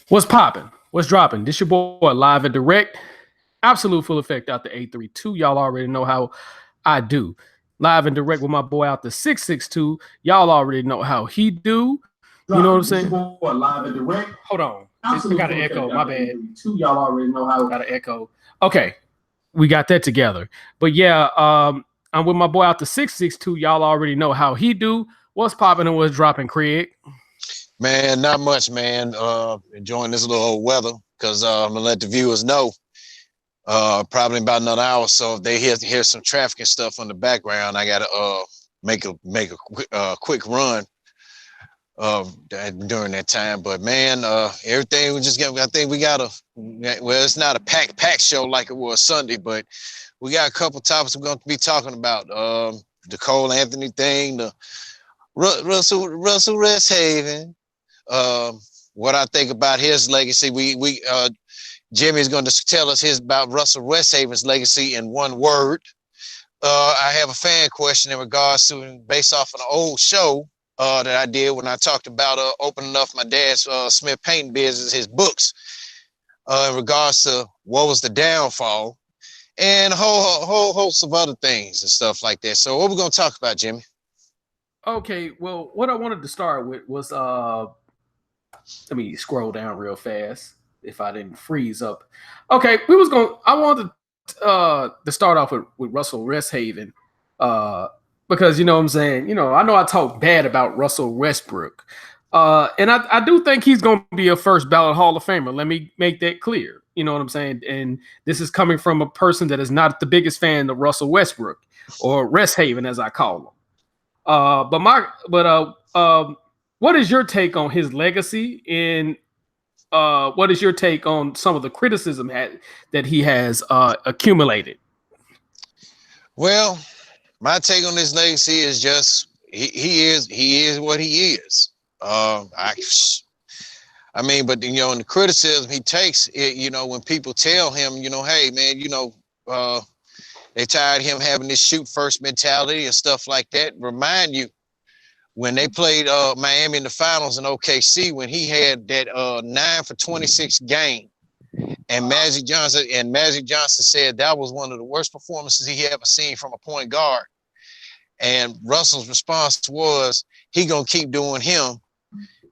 What's popping? What's dropping? This your boy live and direct. Absolute full effect out the 832. Y'all already know how I do. Live and direct with my boy out the 662. Y'all already know how he do. You know what I'm saying? Boy, live and direct. Hold on. I got an echo. My bad. Y'all already know how. Got an echo. Okay. We got that together. But yeah, I'm with my boy out the 662. Y'all already know how he do. What's popping and what's dropping, Craig? Man, not much, man. Enjoying this little old weather because I'm gonna let the viewers know. Probably about another hour. So if they hear some traffic and stuff on the background, I gotta make a quick run during that time. But man, everything we just got. I think we got well, it's not a pack show like it was Sunday, but we got a couple topics we're going to be talking about. The Cole Anthony thing, the Russell Resthaven. What I think about his legacy. Jimmy's going to tell us about Russell Resthaven's legacy in one word. I have a fan question in regards to, based off an old show that I did when I talked about opening up my dad's Smith painting business, his books, in regards to what was the downfall and a whole host of other things and stuff like that. So what we're going to talk about, Jimmy? Okay, well, what I wanted to start with was let me scroll down real fast if I didn't freeze up. Okay, I wanted to start off with Russell Resthaven because you know what I'm saying, I know I talk bad about Russell Westbrook. And I do think he's going to be a first ballot Hall of Famer. Let me make that clear. You know what I'm saying? And this is coming from a person that is not the biggest fan of Russell Westbrook or Resthaven, as I call him. What is your take on his legacy? And what is your take on some of the criticism that he has accumulated? Well, my take on his legacy is just he is what he is. I mean, but in the criticism he takes, when people tell him, hey man, they tired of him having this shoot first mentality and stuff like that. Remind you when they played Miami in the finals in OKC, when he had that 9 for 26 game, and Magic Johnson said that was one of the worst performances he ever seen from a point guard. And Russell's response was, he gonna keep doing him.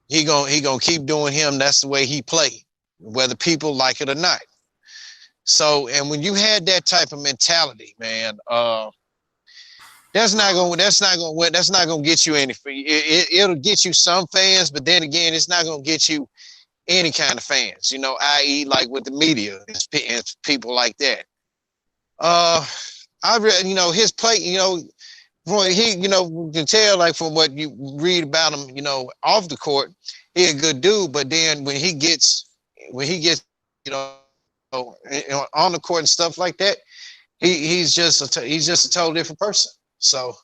He gonna keep doing him. That's the way he played, whether people like it or not. So, and when you had that type of mentality, man, that's not gonna get you any. It'll get you some fans, but then again, it's not gonna get you any kind of fans. I.e., like with the media and people like that. I read, his play, he, you can tell, like, from what you read about him, off the court, he's a good dude. But then when he gets, on the court and stuff like that, he's just a total different person. So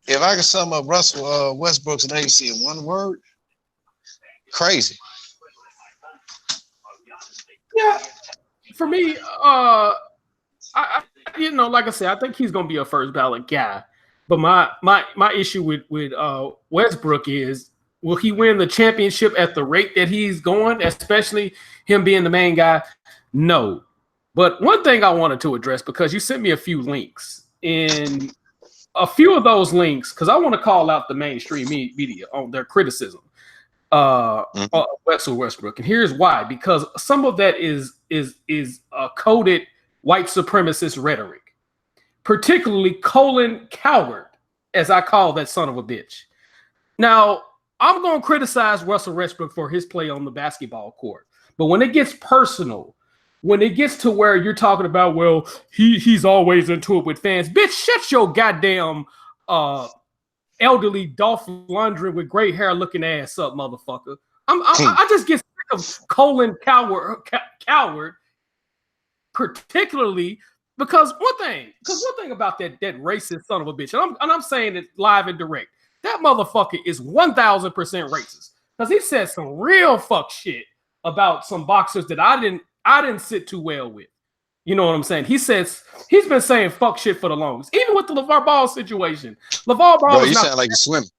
if I could sum up Russell Westbrook's legacy in one word, crazy. Yeah, for me, like I said, I think he's going to be a first ballot guy. But my issue with Westbrook is, will he win the championship at the rate that he's going, especially him being the main guy? No. But one thing I wanted to address, because you sent me a few links, and a few of those links, because I want to call out the mainstream media on their criticism of Russell Westbrook. And here's why: because some of that is coded white supremacist rhetoric, particularly Colin Coward, as I call that son of a bitch. Now, I'm going to criticize Russell Westbrook for his play on the basketball court. But when it gets personal, when it gets to where you're talking about, well, he's always into it with fans, bitch, shut your goddamn elderly Dolph Lundgren with gray hair looking ass up, motherfucker. I just get sick of Colin Coward, particularly because one thing about that racist son of a bitch, and I'm saying it live and direct, that motherfucker is 1,000% racist, because he said some real fuck shit about some boxers that I didn't sit too well with. You know what I'm saying? He's been saying fuck shit for the longest, even with the LeVar Ball situation. LeVar Ball, you sound like you're swimming.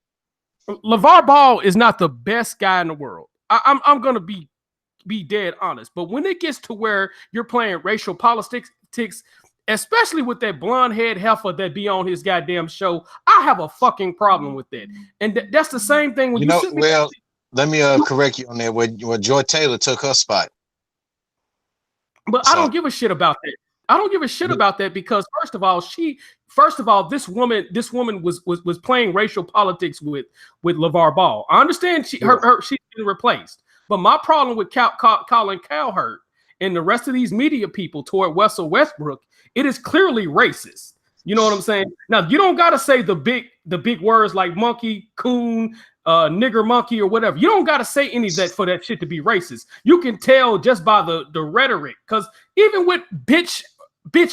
LeVar Ball is not the best guy in the world. I'm gonna be dead honest. But when it gets to where you're playing racial politics, especially with that blonde head heifer that be on his goddamn show, I have a fucking problem with that. And that's the same thing when let me correct you on that. Where Joy Taylor took her spot. But I don't give a shit about that. I don't give a shit about that because first of all, this woman was playing racial politics with LeVar Ball. I understand she's been replaced, but my problem with Colin Cowherd and the rest of these media people toward Russell Westbrook, it is clearly racist. You know what I'm saying? Now you don't gotta say the big words like monkey, coon, nigger monkey or whatever. You don't gotta say any of that for that shit to be racist. You can tell just by the rhetoric, because even with bitch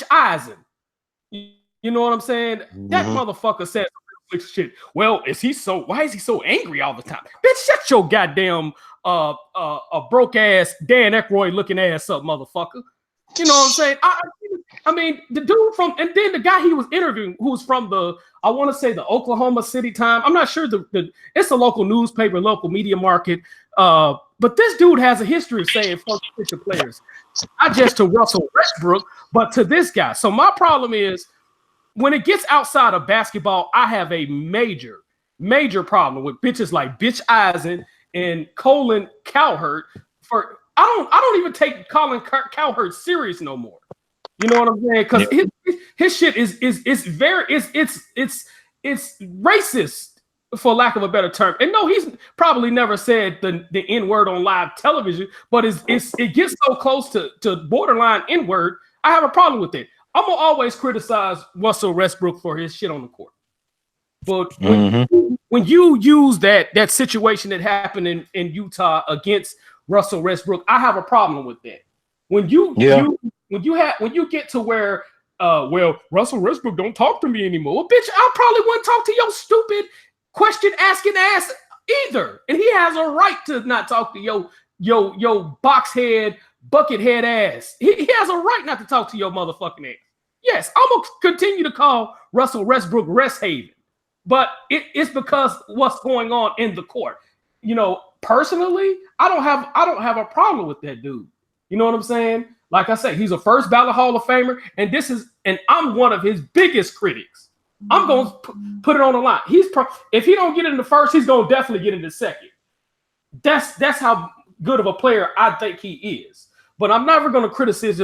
Eisen, you know what I'm saying? That motherfucker said some shit. Well, why is he so angry all the time? Bitch, shut your goddamn a broke ass Dan Aykroyd looking ass up, motherfucker. You know what I'm saying? I mean, the dude and then the guy he was interviewing, who was from I want to say the Oklahoma City Times. I'm not sure it's a local newspaper, local media market. But this dude has a history of saying fuck to players, not just to Russell Westbrook, but to this guy. So my problem is when it gets outside of basketball, I have a major problem with bitches like Bitch Eisen and Colin Cowherd. I don't even take Colin Cowherd serious no more. You know what I'm saying? Because his shit is racist, for lack of a better term. And no, he's probably never said the N-word on live television, but it gets so close to borderline N-word. I have a problem with it. I'm gonna always criticize Russell Westbrook for his shit on the court. But when you use that situation that happened in Utah against Russell Westbrook, I have a problem with that. When you get to where Russell Westbrook don't talk to me anymore, well, bitch, I probably wouldn't talk to your stupid question asking ass either. And he has a right to not talk to your box head, bucket head ass. He has a right not to talk to your motherfucking ass. Yes, I'm gonna continue to call Russell Westbrook Resthaven, but it's because what's going on in the court. You know, personally, I don't have a problem with that dude. You know what I'm saying? Like I said, he's a first ballot Hall of Famer, and I'm one of his biggest critics. I'm going to put it on the line. If he don't get in the first, he's going to definitely get in the second. That's how good of a player I think he is. But I'm never going to criticize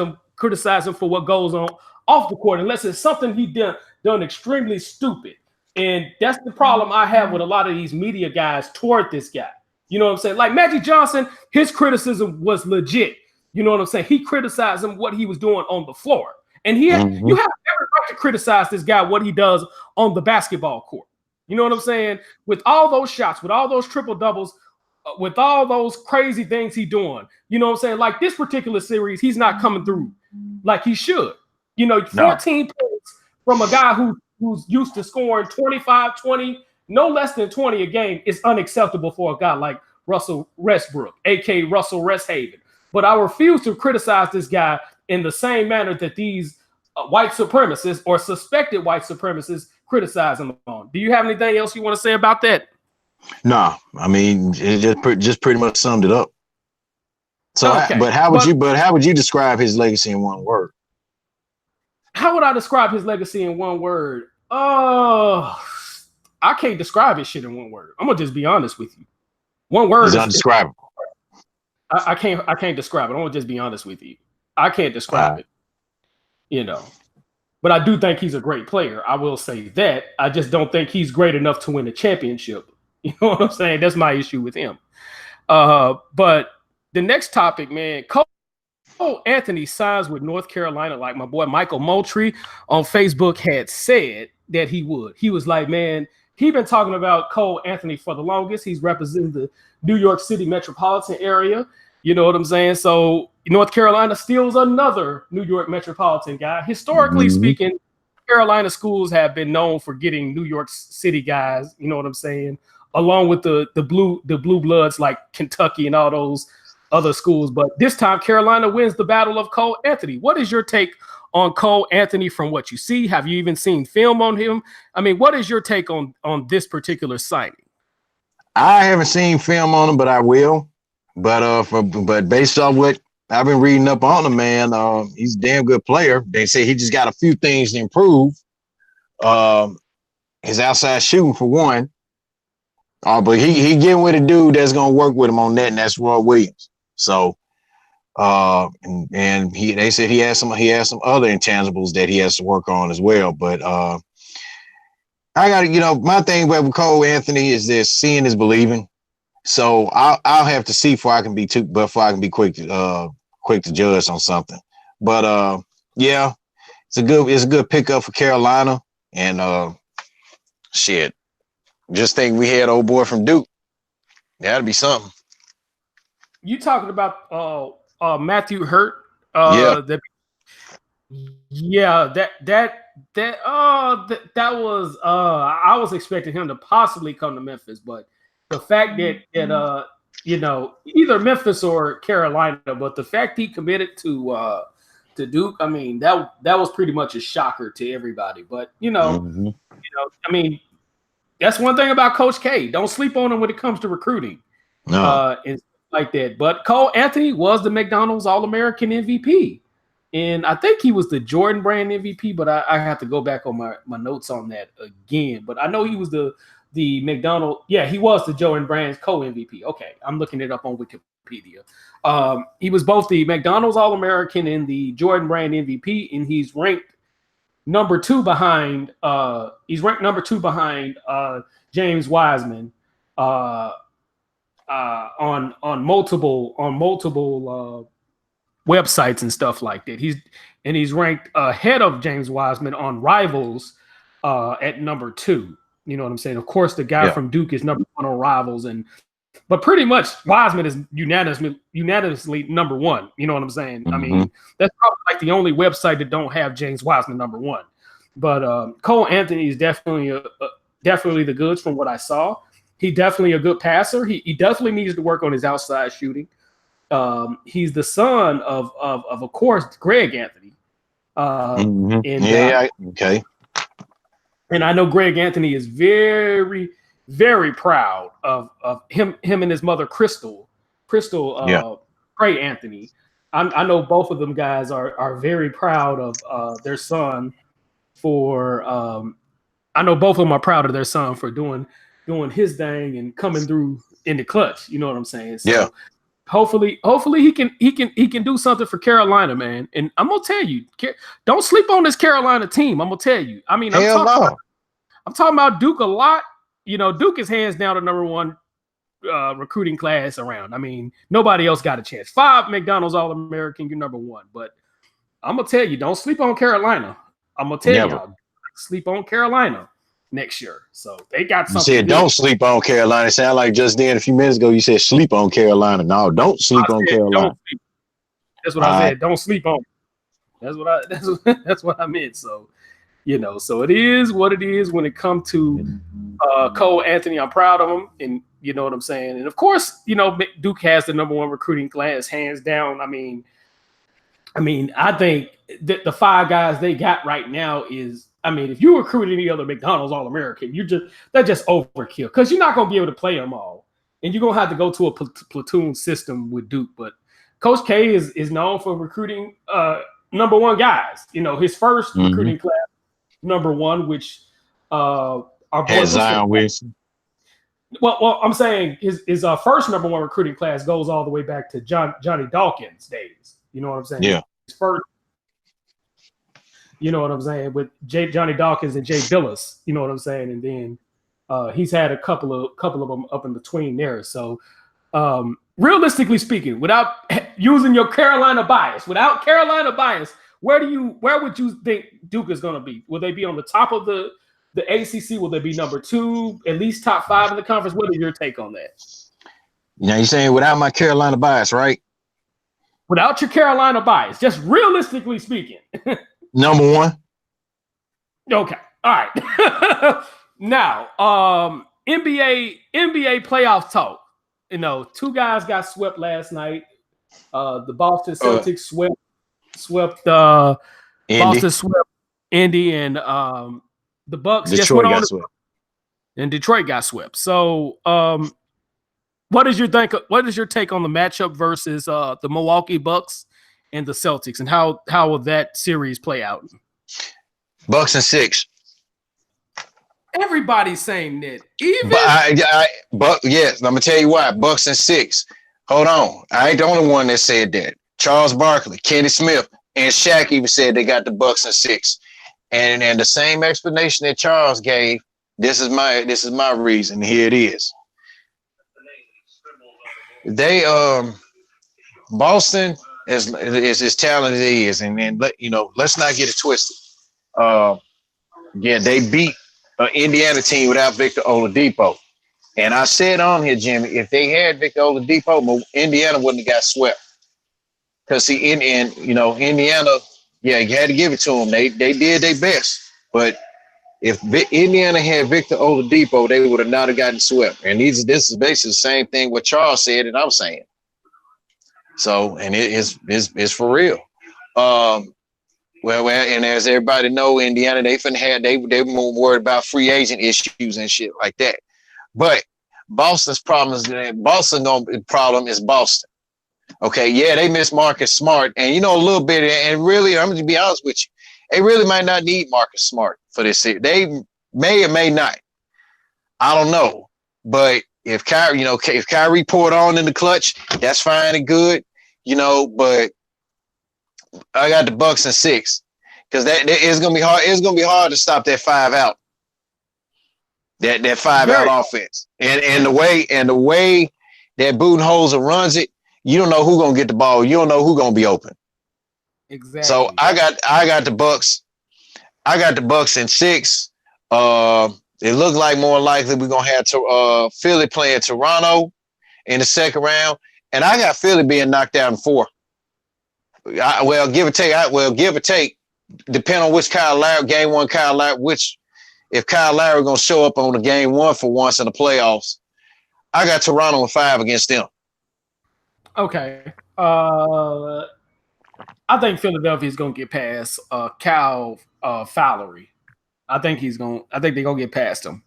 him for what goes on off the court unless it's something he done extremely stupid. And that's the problem I have with a lot of these media guys toward this guy. You know what I'm saying? Like Magic Johnson, his criticism was legit. You know what I'm saying? He criticized him what he was doing on the floor. And you have every right to criticize this guy, what he does on the basketball court. You know what I'm saying? With all those shots, with all those triple doubles, with all those crazy things he's doing. You know what I'm saying? Like this particular series, he's not coming through like he should. You know, 14 points from a guy who's used to scoring 25, 20, no less than 20 a game is unacceptable for a guy like Russell Westbrook, a.k.a. Russell Resthaven. But I refuse to criticize this guy in the same manner that these white supremacists or suspected white supremacists criticize him on. Do you have anything else you want to say about that? No, I mean it just pretty much summed it up. So, okay. How would you describe his legacy in one word? How would I describe his legacy in one word? I can't describe his shit in one word. I'm gonna just be honest with you. One word is undescribable. I can't describe it. I'm gonna just be honest with you. I can't describe it. You know, but I do think he's a great player. I will say that. I just don't think he's great enough to win a championship. You know what I'm saying? That's my issue with him. But the next topic, man, Cole Anthony signs with North Carolina, like my boy Michael Moultrie on Facebook had said that he would. He was like, man, he's been talking about Cole Anthony for the longest. He's representing the New York City metropolitan area. You know what I'm saying? So North Carolina steals another New York metropolitan guy. Historically speaking, Carolina schools have been known for getting New York City guys. You know what I'm saying? Along with the blue bloods like Kentucky and all those other schools. But this time, Carolina wins the battle of Cole Anthony. What is your take on Cole Anthony from what you see? Have you even seen film on him? I mean, what is your take on this particular signing? I haven't seen film on him, but I will. But based off what I've been reading up on him, man, he's a damn good player. They say he just got a few things to improve. His outside shooting for one. But he getting with a dude that's gonna work with him on that, and that's Roy Williams. So and they said he has some other intangibles that he has to work on as well. But I got my thing with Cole Anthony is this: seeing is believing. So I'll have to see before I can be quick to judge on something. But yeah, it's a good pickup for Carolina. And shit, just think we had old boy from Duke. That'd be something. You talking about Matthew Hurt? Yeah. That was I was expecting him to possibly come to Memphis, but the fact that either Memphis or Carolina, but the fact he committed to Duke, I mean that was pretty much a shocker to everybody. But I mean, that's one thing about Coach K. Don't sleep on him when it comes to recruiting. No. And like that. But Cole Anthony was the McDonald's All-American MVP. And I think he was the Jordan Brand MVP, but I have to go back on my notes on that again. But I know he was the McDonald. Yeah, he was the Jordan Brand's co-MVP. Okay, I'm looking it up on Wikipedia. He was both the McDonald's All-American and the Jordan Brand MVP, and he's ranked number 2 behind. James Wiseman on multiple websites and stuff like that. He's ranked ahead of James Wiseman on Rivals at number 2. You know what I'm saying? Of course, the guy from Duke is number 1 on Rivals, but pretty much Wiseman is unanimously number 1. You know what I'm saying? Mm-hmm. I mean, that's probably like the only website that don't have James Wiseman number 1. But Cole Anthony is definitely definitely the goods from what I saw. He definitely a good passer. He definitely needs to work on his outside shooting. He's the son of course, Greg Anthony. Okay. And I know Greg Anthony is very, very proud of him and his mother, Crystal Cray Anthony. I know both of them guys are very proud of their son for. I know both of them are proud of their son for doing his thing and coming through in the clutch. You know what I'm saying? So, yeah. Hopefully he can do something for Carolina, man. And I'm gonna tell you, don't sleep on this Carolina team. I'm gonna tell you. I mean, I'm talking about Duke a lot. You know, Duke is hands down the number 1 recruiting class around. I mean, nobody else got a chance. 5 McDonald's All-American, you're number 1. But I'm gonna tell you, don't sleep on Carolina. I'm gonna tell y'all, sleep on Carolina next year. So they got something. You said don't sleep on Carolina. It sounded like just then a few minutes ago you said sleep on Carolina. No, don't sleep on Carolina. That's what I said. Don't sleep on. That's what I meant. So, so it is what it is when it comes to Cole Anthony. I'm proud of him, and you know what I'm saying. And of course, Duke has the number 1 recruiting class, hands down. I mean, I think that the 5 guys they got right now is. I mean, if you recruit any other McDonald's All-American, that's just overkill because you're not going to be able to play them all, and you're going to have to go to a platoon system with Duke. But Coach K is known for recruiting number 1 guys. His first recruiting class, number 1, which our boy Zion Wilson. Well, I'm saying his first number 1 recruiting class goes all the way back to Johnny Dawkins' days. You know what I'm saying? Yeah. His first. You know what I'm saying, with Johnny Dawkins and Jay Billis. You know what I'm saying, and then he's had a couple of them up in between there. So, realistically speaking, without using your Carolina bias, where would you think Duke is going to be? Will they be on the top of the ACC? Will they be number 2, at least top 5 in the conference? What is your take on that? Now you're saying without my Carolina bias, right? Without your Carolina bias, just realistically speaking. Number 1. Okay. All right. Now, NBA playoff talk. 2 guys got swept last night. The Boston Celtics swept Boston swept Indy, and the Bucks just went on, and Detroit got swept. So, What is your take on the matchup versus the Milwaukee Bucks and the Celtics, and how will that series play out? Bucks and 6. Everybody's saying that. But yes, I'm gonna tell you why. Bucks and 6. Hold on, I ain't the only one that said that. Charles Barkley, Kenny Smith, and Shaq even said they got the Bucks and 6. And the same explanation that Charles gave. This is my reason. Here it is. They Boston is as talented as it is, and let's not get it twisted. Yeah, they beat an Indiana team without Victor Oladipo. And I said on here, Jimmy, if they had Victor Oladipo, Indiana wouldn't have got swept. Because Indiana, yeah, you had to give it to them. They did their best. But if Indiana had Victor Oladipo, they would have not have gotten swept. And this is basically the same thing what Charles said and I'm saying. So, and it's for real. Well, and as everybody know, Indiana, they more worried about free agent issues and shit like that. But Boston's problem is Boston. Okay, yeah, they miss Marcus Smart, and a little bit, and really, I'm gonna be honest with you, they really might not need Marcus Smart for this series. They may or may not. I don't know, but if Kyrie poured on in the clutch, that's fine and good, But I got the Bucks and 6 because that is gonna be hard. It's gonna be hard to stop that 5 out. That 5 out offense, and the way that Budenholzer runs it, you don't know who's gonna get the ball. You don't know who's gonna be open. Exactly. So I got the Bucks. I got the Bucks in 6. It looked like more likely we're gonna have Philly playing Toronto in the second round, and I got Philly being knocked out in 4. Give or take, depending on which Kyle Lowry, game 1 Kyle Lowry, if Kyle Lowry gonna show up on the game 1 for once in the playoffs, I got Toronto in 5 against them. Okay. I think Philadelphia is gonna get past Kyle Fowlery. I think they're gonna get past him.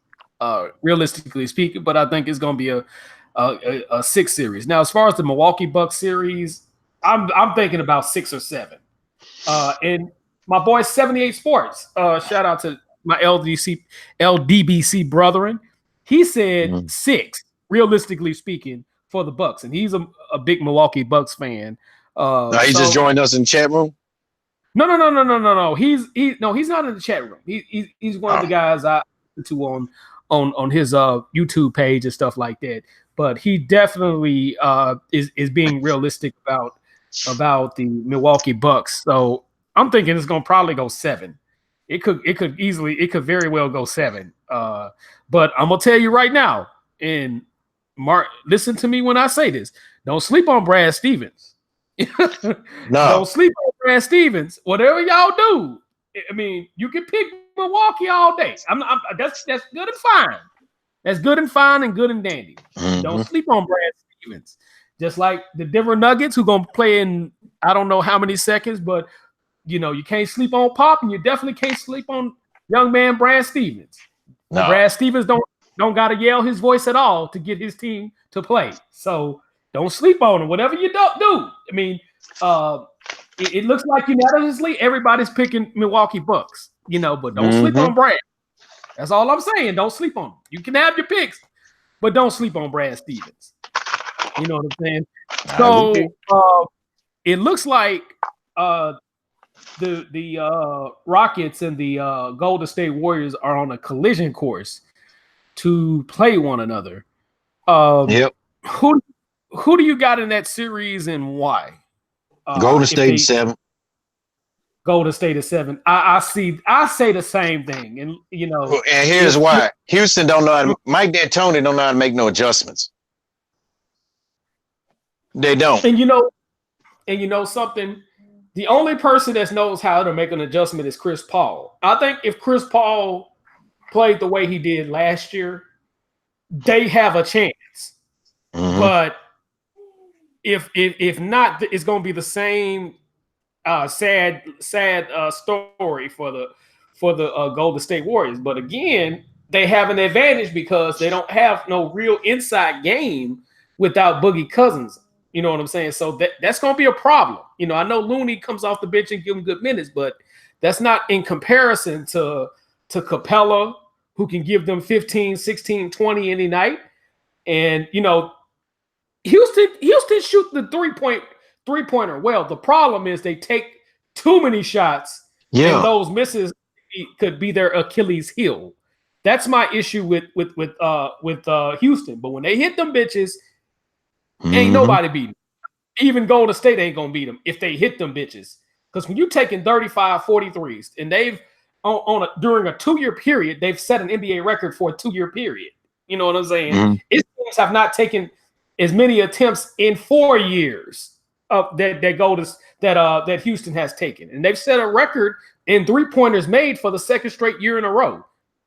Realistically speaking, but I think it's gonna be a 6 series. Now, as far as the Milwaukee Bucks series, I'm thinking about 6 or 7. And my boy 78 Sports, shout out to my LDBC brethren. He said 6, realistically speaking, for the Bucks, and he's a big Milwaukee Bucks fan. He just joined us in the chat room. No. He's not in the chat room. He's one of the guys I listen to on his YouTube page and stuff like that. But he definitely is being realistic about the Milwaukee Bucks. So I'm thinking it's gonna probably go 7. It could very well go 7. But I'm gonna tell you right now, and Mark, listen to me when I say this. Don't sleep on Brad Stevens. No. Don't sleep on Brad Stevens. Whatever y'all do, I mean, you can pick Milwaukee all day. That's good and fine. That's good and fine and good and dandy. Mm-hmm. Don't sleep on Brad Stevens. Just like the Denver Nuggets, who gonna play in I don't know how many seconds, but you can't sleep on Pop, and you definitely can't sleep on young man Brad Stevens. No. Brad Stevens don't got to yell his voice at all to get his team to play. So don't sleep on him. Whatever you don't do. I mean, it looks like unanimously everybody's picking Milwaukee Bucks, but don't sleep on Brad. That's all I'm saying. Don't sleep on him. You can have your picks, but don't sleep on Brad Stevens. You know what I'm saying? So it looks like the Rockets and the Golden State Warriors are on a collision course to play one another. Yep. Who do you got in that series and why? Golden State is 7. Golden State is 7. I say the same thing, and And here's why: Houston don't know how to. Mike D'Antoni don't know how to make no adjustments. They don't. And you know something. The only person that knows how to make an adjustment is Chris Paul. I think if Chris Paul played the way he did last year, they have a chance. Mm-hmm. But if not, it's going to be the same sad story for the Golden State Warriors. But again, they have an advantage because they don't have no real inside game without Boogie Cousins. You know what I'm saying? So that's going to be a problem. You know, I know Looney comes off the bench and give him good minutes, but that's not in comparison to Capella, who can give them 15, 16, 20 any night. And, you know, Houston shoot the three-pointer well. The problem is they take too many shots, and those misses could be their Achilles heel. That's my issue with Houston. But when they hit them bitches, ain't nobody beating them. Even Golden State ain't gonna beat them if they hit them bitches. Because when you're taking 35, 43s, and they've during a 2-year period, they've set an NBA record for a 2-year period. You know what I'm saying? Its teams have not taken as many attempts in 4 years that Houston has taken, and they've set a record in 3-pointers made for the second straight year in a row.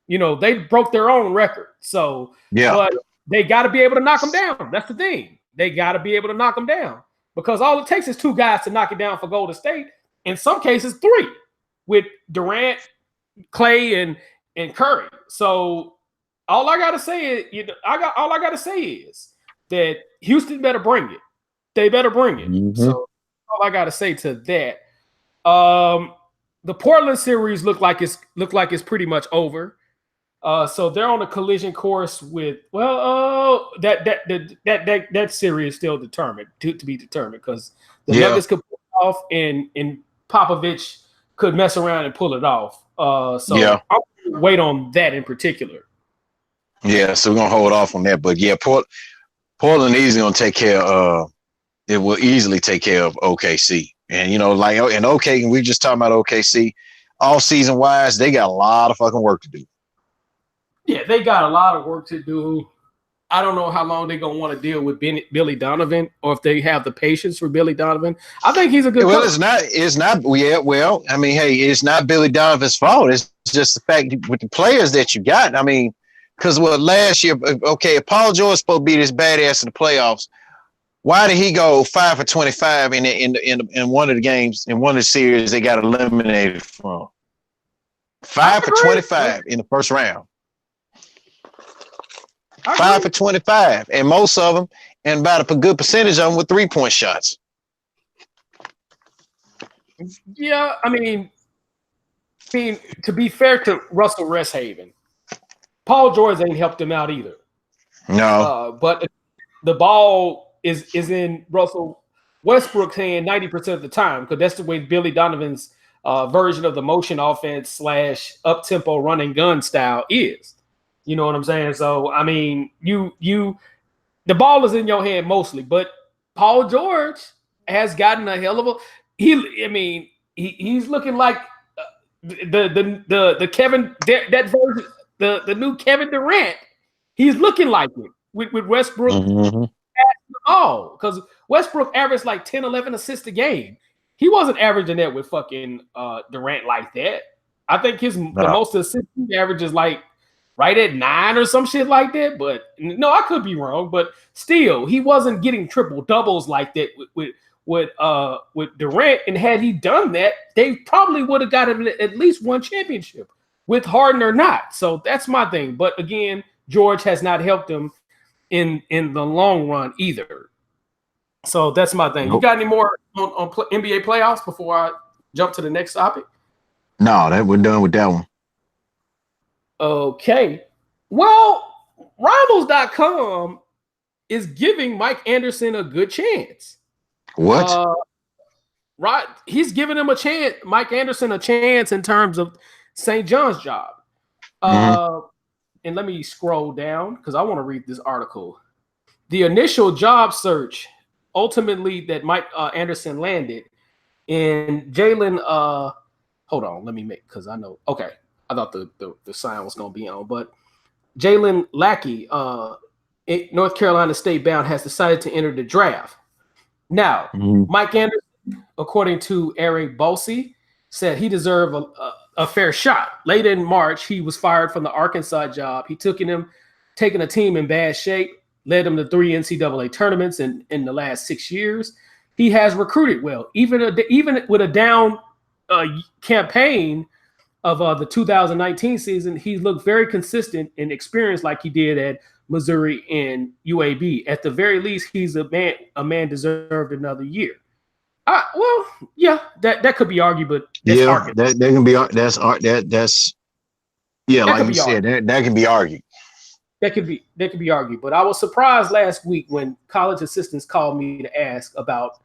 You know, they broke their own record. So, but they got to be able to knock them down. That's the thing. They got to be able to knock them down, because all it takes is 2 guys to knock it down for Golden State. In some cases, 3, with Durant, Clay, and Curry. So all I gotta say is, that Houston better bring it. They better bring it. So all I gotta say to that. The Portland series look like it's pretty much over. So they're on a collision course with that series is still determined to be determined, because the Nuggets could pull it off and Popovich could mess around and pull it off. I'm gonna wait on that in particular. Yeah, so we're gonna hold off on that. But yeah, Portland is gonna take care of it will easily take care of OKC. And you know, like in OK, and we just talking about OKC, all season wise, they got a lot of fucking work to do. Yeah, they got a lot of work to do. I don't know how long they're gonna want to deal with Billy Donovan, or if they have the patience for Billy Donovan. I think he's a good coach. It's not. Yeah, well, I mean, hey, it's not Billy Donovan's fault. It's just the fact with the players that you got. I mean, because last year, okay, if Paul George is supposed to be this badass in the playoffs, why did he go 5 for 25 in one of the games, in one of the series they got eliminated from? 5 for 25 in the first round. 5 for 25, and most of them, and about a good percentage of them with 3-point shots. Yeah, I mean, to be fair to Russell Resthaven, Paul George ain't helped him out either. No, but the ball is in Russell Westbrook's hand 90% of the time, because that's the way Billy Donovan's version of the motion offense / up-tempo run and gun style is. You know what I'm saying? So I mean, the ball is in your hand mostly, but Paul George has gotten a hell of a he's looking like the Kevin, that version, the new Kevin Durant. He's looking like it with Westbrook. Because Westbrook averaged like 10, 11 assists a game. He wasn't averaging that with fucking Durant like that. I think the most assists he averages like right at 9 or some shit like that. But no, I could be wrong. But still, he wasn't getting triple doubles like that with Durant. And had he done that, they probably would have gotten at least one championship, with Harden or not. So that's my thing. But again, George has not helped him in the long run either. So that's my thing. You got any more on NBA playoffs before I jump to the next topic? No, we're done with that one. Okay. Well, Rivals.com is giving Mike Anderson a good chance. What? Right. He's giving him a chance, Mike Anderson a chance in terms of St. John's job. And let me scroll down because I want to read this article. The initial job search ultimately that Mike Anderson landed in Jalen. Hold on, let me make, because I know. Okay, I thought the sign was going to be on, but Jalen Lackey, North Carolina State bound, has decided to enter the draft. Now, Mike Anderson, according to Eric Bosey, said he deserved a fair shot. Late in March, he was fired from the Arkansas job. He taking a team in bad shape, led them to 3 NCAA tournaments in the last 6 years. He has recruited well, even with a down campaign of the 2019 season. He looked very consistent and experienced, like he did at Missouri, and UAB. At the very least, he's a man deserved another year. Well, yeah, that could be argued, but that's argued. That can be that's yeah, That like could you be said, argued. that can be argued. That could be argued. But I was surprised last week when college assistants called me to ask about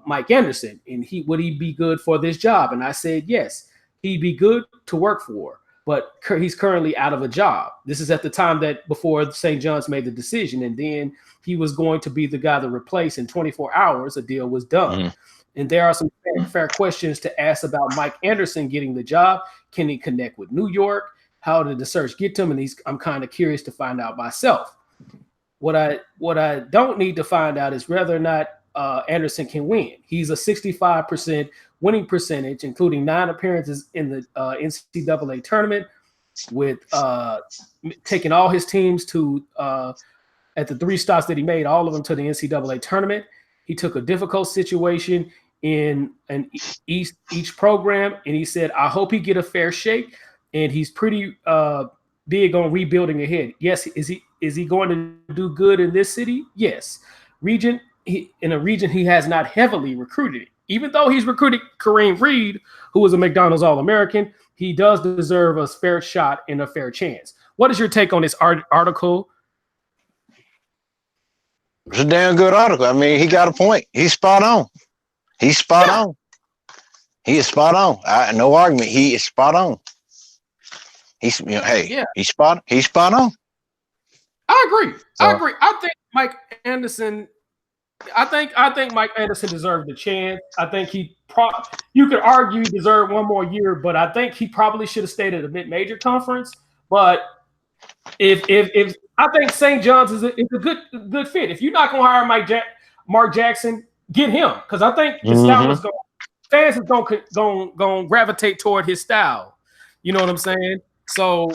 Mike Anderson and would he be good for this job? And I said yes, he'd be good to work for, but he's currently out of a job. This is at the time that before St. John's made the decision, and then he was going to be the guy to replace. In 24 hours, a deal was done. Mm-hmm. And there are some fair questions to ask about Mike Anderson getting the job. Can he connect with New York? How did the search get to him? And I'm kind of curious to find out myself. What I don't need to find out is whether or not Anderson can win. He's a 65% winning percentage, including 9 appearances in the NCAA tournament, with taking all his teams to at the 3 stops that he made, all of them to the NCAA tournament. He took a difficult situation in each program, and he said, "I hope he get a fair shake." And he's pretty big on rebuilding ahead. Yes, is he going to do good in this city? Yes. In a region he has not heavily recruited. Even though he's recruited Kareem Reed, who was a McDonald's All-American, he does deserve a fair shot and a fair chance. What is your take on this article? It's a damn good article. I mean, he got a point. He's spot on. He's spot on. He is spot on. No argument. He is spot on. He's spot on. I agree. I think Mike Anderson. I think Mike Anderson deserved a chance. I think you could argue he deserved one more year, but I think he probably should have stayed at a mid-major conference. But if I think St. John's is a good fit. If you're not going to hire Mark Jackson, get him, because I think the style is fans is going to gravitate toward his style. You know what I'm saying? So,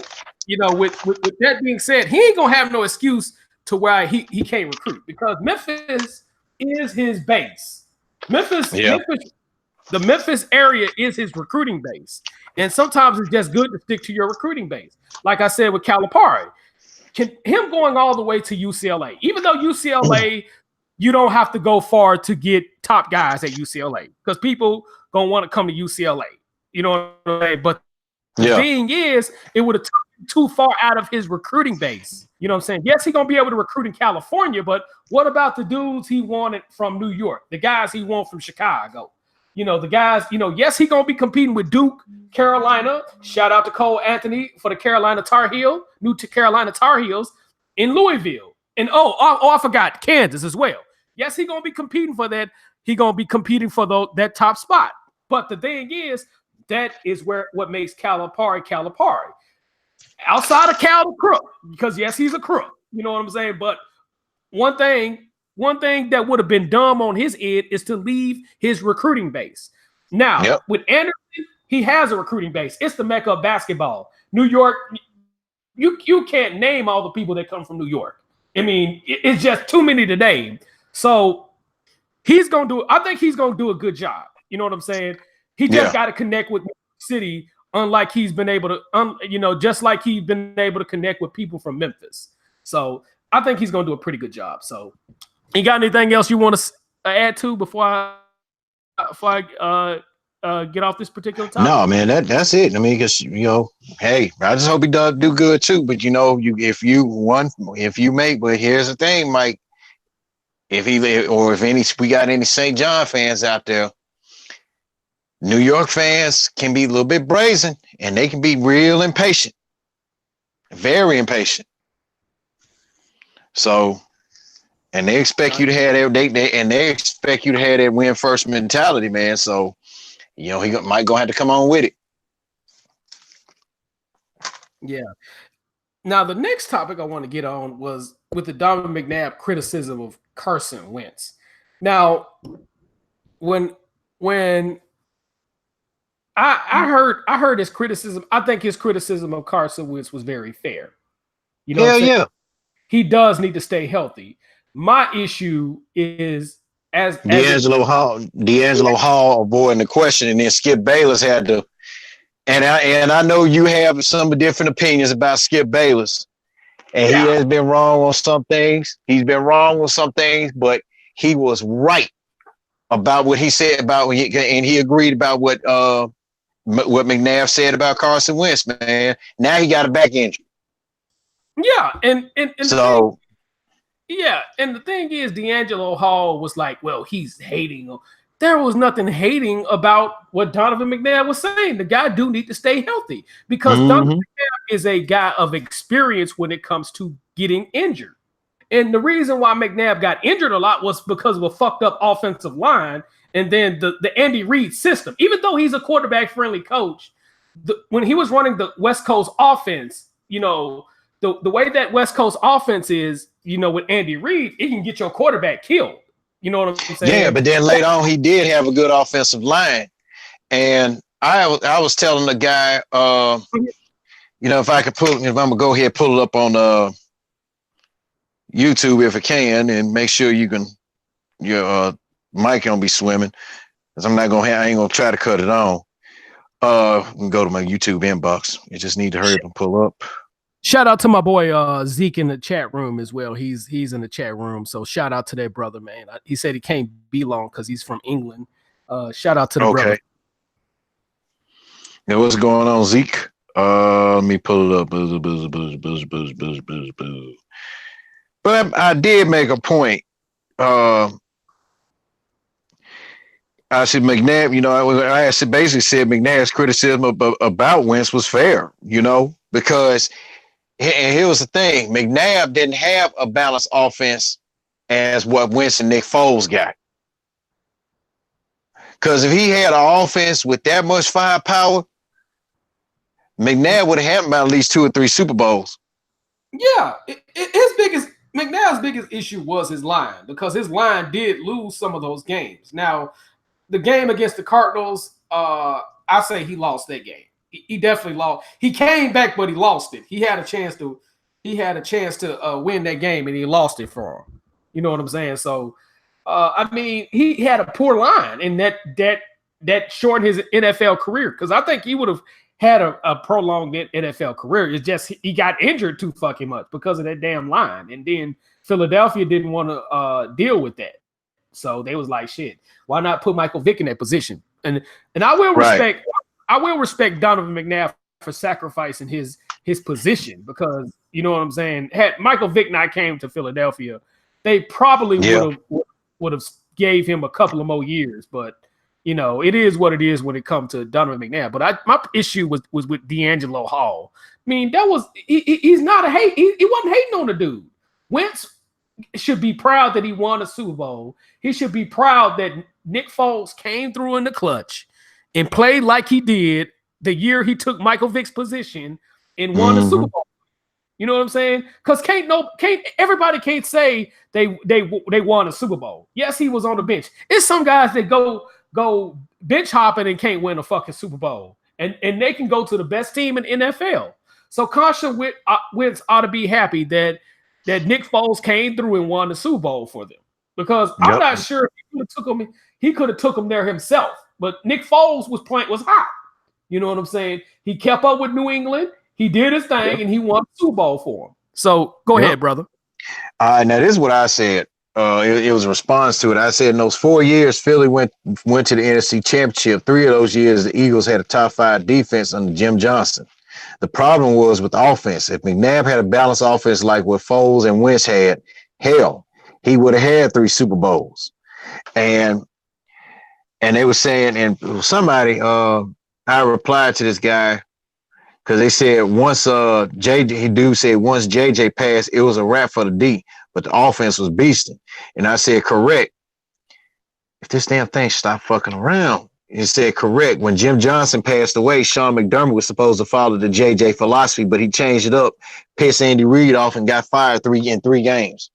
with that being said, he ain't gonna have no excuse to why he can't recruit, because Memphis is his base. The Memphis area is his recruiting base, and sometimes it's just good to stick to your recruiting base. Like I said with Calipari, him going all the way to UCLA, even though UCLA, you don't have to go far to get top guys at UCLA, because people gonna want to come to UCLA. You know what I'm saying? But the thing is, it would have taken too far out of his recruiting base. You know what I'm saying? Yes, he's going to be able to recruit in California, but what about the dudes he wanted from New York, the guys he wanted from Chicago? The guys, yes, he's going to be competing with Duke, Carolina. Shout out to Cole Anthony for the Carolina Tar Heel, Carolina Tar Heels in Louisville. And I forgot, Kansas as well. Yes, he's going to be competing for that. He's going to be competing for that top spot. But the thing is, that is what makes Calipari. Outside of Cal, the crook, because yes, he's a crook. You know what I'm saying? But one thing that would have been dumb on his end is to leave his recruiting base. Now, with Anderson, he has a recruiting base. It's the mecca of basketball. New York, you can't name all the people that come from New York. I mean, it's just too many to name. So I think he's gonna do a good job. You know what I'm saying? He just got to connect with New York City, unlike he's been able to, just like he's been able to connect with people from Memphis. So I think he's going to do a pretty good job. So, you got anything else you want to add to before I get off this particular topic? No, man, that's it. I mean, because hey, I just hope he does do good too. But if you make, but here's the thing, Mike. If we got any St. John fans out there, New York fans can be a little bit brazen, and they can be real impatient, very impatient. So, and they expect you to have they expect you to have that win first mentality, man. So, he might go have to come on with it. Yeah. Now, the next topic I want to get on was with the Donovan McNabb criticism of Carson Wentz. Now, when I heard his criticism, I think his criticism of Carson Wentz was very fair. He does need to stay healthy. My issue is D'Angelo Hall avoiding the question, and then Skip Bayless had to. And I know you have some different opinions about Skip Bayless. And he has been wrong on some things. He's been wrong on some things, but he was right about what he said about and he agreed about what McNabb said about Carson Wentz, man. Now he got a back injury. Yeah, and so and the thing is, D'Angelo Hall was like, well, he's hating. There was nothing hating about what Donovan McNabb was saying. The guy do need to stay healthy because Donovan McNabb is a guy of experience when it comes to getting injured. And the reason why McNabb got injured a lot was because of a fucked up offensive line and then the Andy Reid system. Even though he's a quarterback-friendly coach, when he was running the West Coast offense, you know, the way that West Coast offense is, you know, with Andy Reid, it can get your quarterback killed. You know what I'm saying? Yeah, but then later on, he did have a good offensive line. And I was telling the guy, you know, if I'm going to go ahead and pull it up on YouTube if I can, and make sure your mic don't be swimming, because I ain't gonna try to cut it on. Can go to my YouTube inbox. You just need to hurry up and pull up. Shout out to my boy Zeke in the chat room as well. He's in the chat room, so shout out to that brother, man. He said he can't be long because he's from England. Shout out to the brother. Now what's going on, Zeke? Let me pull it up. But I did make a point. I said McNabb, you know, I basically said McNabb's criticism about Wentz was fair, you know, because and here was the thing. McNabb didn't have a balanced offense as what Wentz and Nick Foles got. Because if he had an offense with that much firepower, McNabb would have had about at least 2 or 3 Super Bowls. Yeah, McNabb's biggest issue was his line, because his line did lose some of those games. Now, the game against the Cardinals, I say he lost that game. He definitely lost. He came back, but he lost it. He had a chance to win that game, and he lost it for him. You know what I'm saying? So, I mean, he had a poor line, and that shortened his NFL career, because I think he would have had a prolonged NFL career. It's just he got injured too fucking much because of that damn line, and then Philadelphia didn't want to deal with that, so they was like, shit, why not put Michael Vick in that position? And I will respect. Right. I will respect Donovan McNabb for sacrificing his position, because you know what I'm saying. Had Michael Vick not came to Philadelphia, they probably would have gave him a couple of more years. But you know, it is what it is when it comes to Donovan McNabb. But my issue was with D'Angelo Hall. I mean, that was he's not a hate. He wasn't hating on the dude. Wentz should be proud that he won a Super Bowl. He should be proud that Nick Foles came through in the clutch and played like he did the year he took Michael Vick's position and won the Super Bowl. You know what I'm saying? Because everybody can't say they won a Super Bowl. Yes, he was on the bench. It's some guys that go bench hopping and can't win a fucking Super Bowl, and they can go to the best team in NFL. So Carson Wentz ought to be happy that Nick Foles came through and won the Super Bowl for them, because I'm not sure if he could have took him there himself. But Nick Foles was hot. You know what I'm saying? He kept up with New England. He did his thing, and he won the Super Bowl for him. So go ahead, brother. Now this is what I said. It was a response to it. I said in those 4 years, Philly went to the NFC Championship. 3 of those years, the Eagles had a top 5 defense under Jim Johnson. The problem was with the offense. If McNabb had a balanced offense like what Foles and Wentz had, hell, he would have had 3 Super Bowls. And they were saying, and somebody, I replied to this guy, because they said once once JJ passed, it was a wrap for the D, but the offense was beasting. And I said, correct. If this damn thing stop fucking around. He said, correct. When Jim Johnson passed away, Sean McDermott was supposed to follow the JJ philosophy, but he changed it up, pissed Andy Reid off, and got fired in 3 games.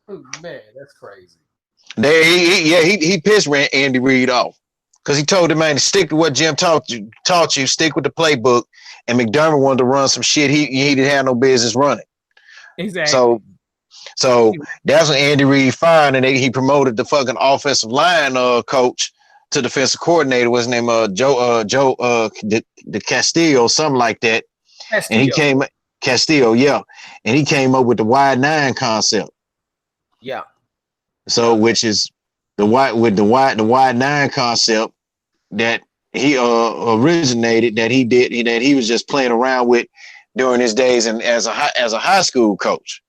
Oh, man, that's crazy. He pissed Andy Reid off, because he told him, man, to stick to what Jim taught you, stick with the playbook. And McDermott wanted to run some shit he didn't have no business running. Exactly. So that's when Andy Reid fired, and he promoted the fucking offensive line coach to defensive coordinator. What's his name? Joe De Castillo, something like that. Castillo. And he Castillo, yeah. And he came up with the wide 9 concept. Yeah. So which is the wide 9 concept that he originated, that he was just playing around with during his days and as a high school coach.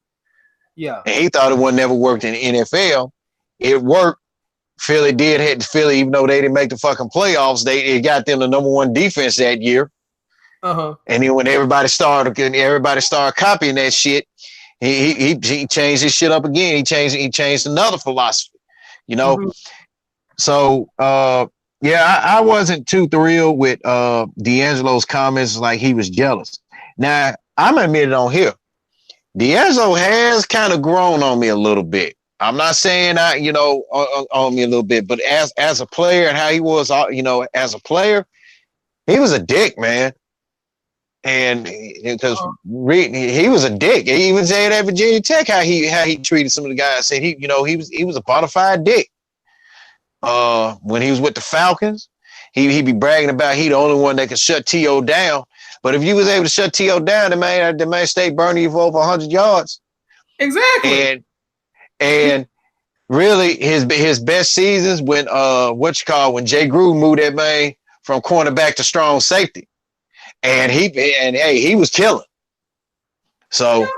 Yeah. And he thought it would never worked in the NFL. It worked. Philly did hit Philly, even though they didn't make the fucking playoffs. It got them the number 1 defense that year. And then when everybody started copying that shit, he changed his shit up again. He changed another philosophy, you know. Mm-hmm. So yeah, I wasn't too thrilled with D'Angelo's comments, like he was jealous. Now I'm admitting on here, D'Angelo has kind of grown on me a little bit. I'm not saying on me a little bit, but as a player and how he was, as a player, he was a dick, man. And because he was a dick. He even said at Virginia Tech how he treated some of the guys. Said he was a bona fide dick. When he was with the Falcons, he'd be bragging about he the only one that could shut T.O. down. But if you was able to shut T.O. down, the man stayed burning you for over 100 yards. Exactly. And really his best seasons when when Jay Gruden moved that man from cornerback to strong safety. And he was killing. So yeah.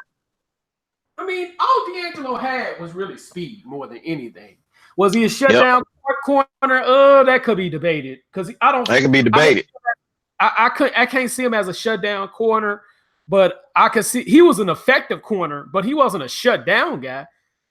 I mean, all D'Angelo had was really speed more than anything. Was he a shutdown corner? That could be debated because I don't. That could be debated. I can't see him as a shutdown corner, but I could see he was an effective corner, but he wasn't a shutdown guy.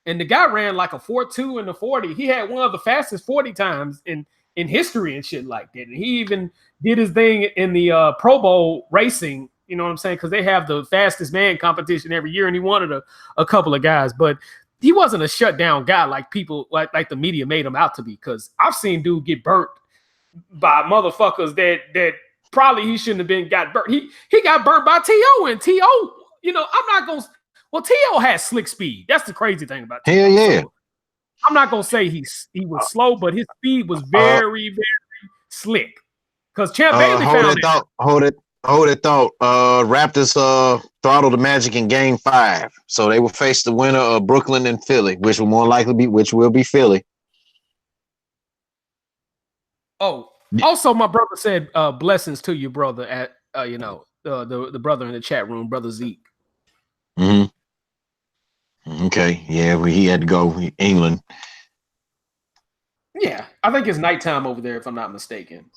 And the guy ran like a 4.2 in the 40. He had one of the fastest 40 times in history and shit like that. And he even did his thing in the Pro Bowl racing, you know what I'm saying? Because they have the fastest man competition every year, and he wanted a couple of guys. But he wasn't a shutdown guy like people, like the media made him out to be. Because I've seen dude get burnt by motherfuckers that probably he shouldn't have got burnt. He got burnt by T.O. and T.O., I'm not going to. Well, T.O. has slick speed. That's the crazy thing about T.O. Hell yeah. So, I'm not gonna say he was slow, but his speed was very, very slick. Because Champ Bailey found it. Hold it thought. Raptors throttled the Magic in Game 5, so they will face the winner of Brooklyn and Philly, which will be Philly. Oh, also, my brother said blessings to you, brother. At the brother in the chat room, brother Zeke. Mm-hmm. Okay, yeah, he had to go England. Yeah, I think it's nighttime over there, if I'm not mistaken.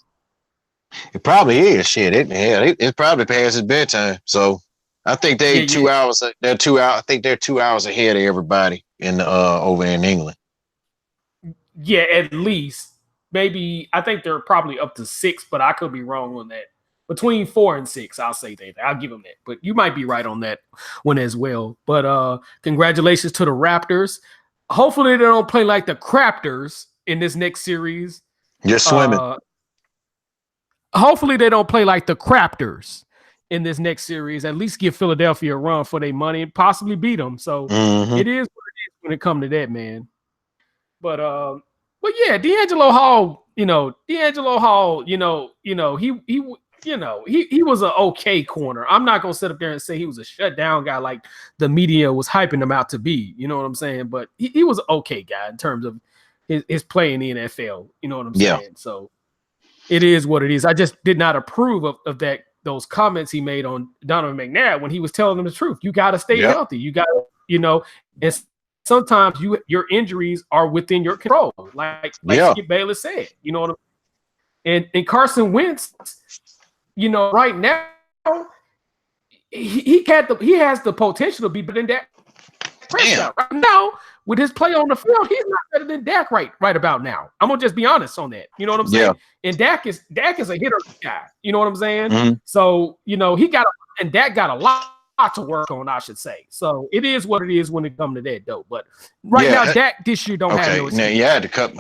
It probably is. Shit, it's probably past his bedtime. So I think they 2 hours. They're 2 hours. I think they're 2 hours ahead of everybody over in England. Yeah, at least. Maybe I think they're probably up to 6, but I could be wrong on that. Between 4 and 6, I'll say that. I'll give them that. But you might be right on that one as well. But congratulations to the Raptors. Hopefully they don't play like the Craptors in this next series. You're swimming. Hopefully they don't play like the Craptors in this next series. At least give Philadelphia a run for their money and possibly beat them. So it is what it is when it comes to that, man. But yeah, D'Angelo Hall, he was an okay corner. I'm not gonna sit up there and say he was a shutdown guy like the media was hyping him out to be. You know what I'm saying? But he was an okay guy in terms of his play in the NFL. You know what I'm saying? So it is what it is. I just did not approve of those comments he made on Donovan McNabb when he was telling them the truth. You got to stay healthy. You got to, and sometimes your injuries are within your control. Like Skip Bayless said, you know what I'm saying? And Carson Wentz, right now, he has the potential to be better than Dak Prescott. Right now, with his play on the field, he's not better than Dak right about now. I'm gonna just be honest on that. You know what I'm saying? And Dak is a hitter guy. You know what I'm saying? Mm-hmm. So Dak got a lot to work on, I should say. So it is what it is when it comes to that, though. But now, Dak this year don't have no excuse. Now you had to cut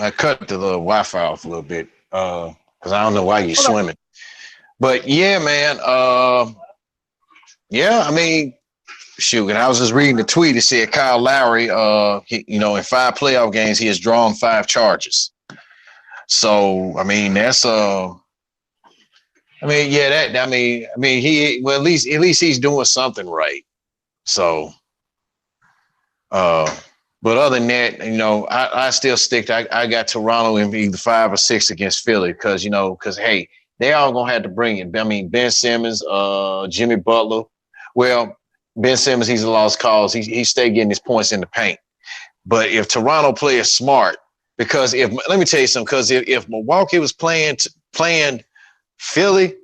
the Wi-Fi off a little bit because I don't know why you're swimming. But yeah, man. I mean, shoot. And I was just reading the tweet. It said Kyle Lowry, in 5 playoff games, he has drawn 5 charges. So I mean, that's I mean, yeah, he well at least he's doing something right. So but other than that, I still stick to, I got Toronto in either 5 or 6 against Philly because hey, they all gonna have to bring it. I mean, Ben Simmons, Jimmy Butler. Well, Ben Simmons, he's a lost cause. He stay getting his points in the paint. But if Toronto plays smart, because let me tell you something, because if Milwaukee was playing Philly,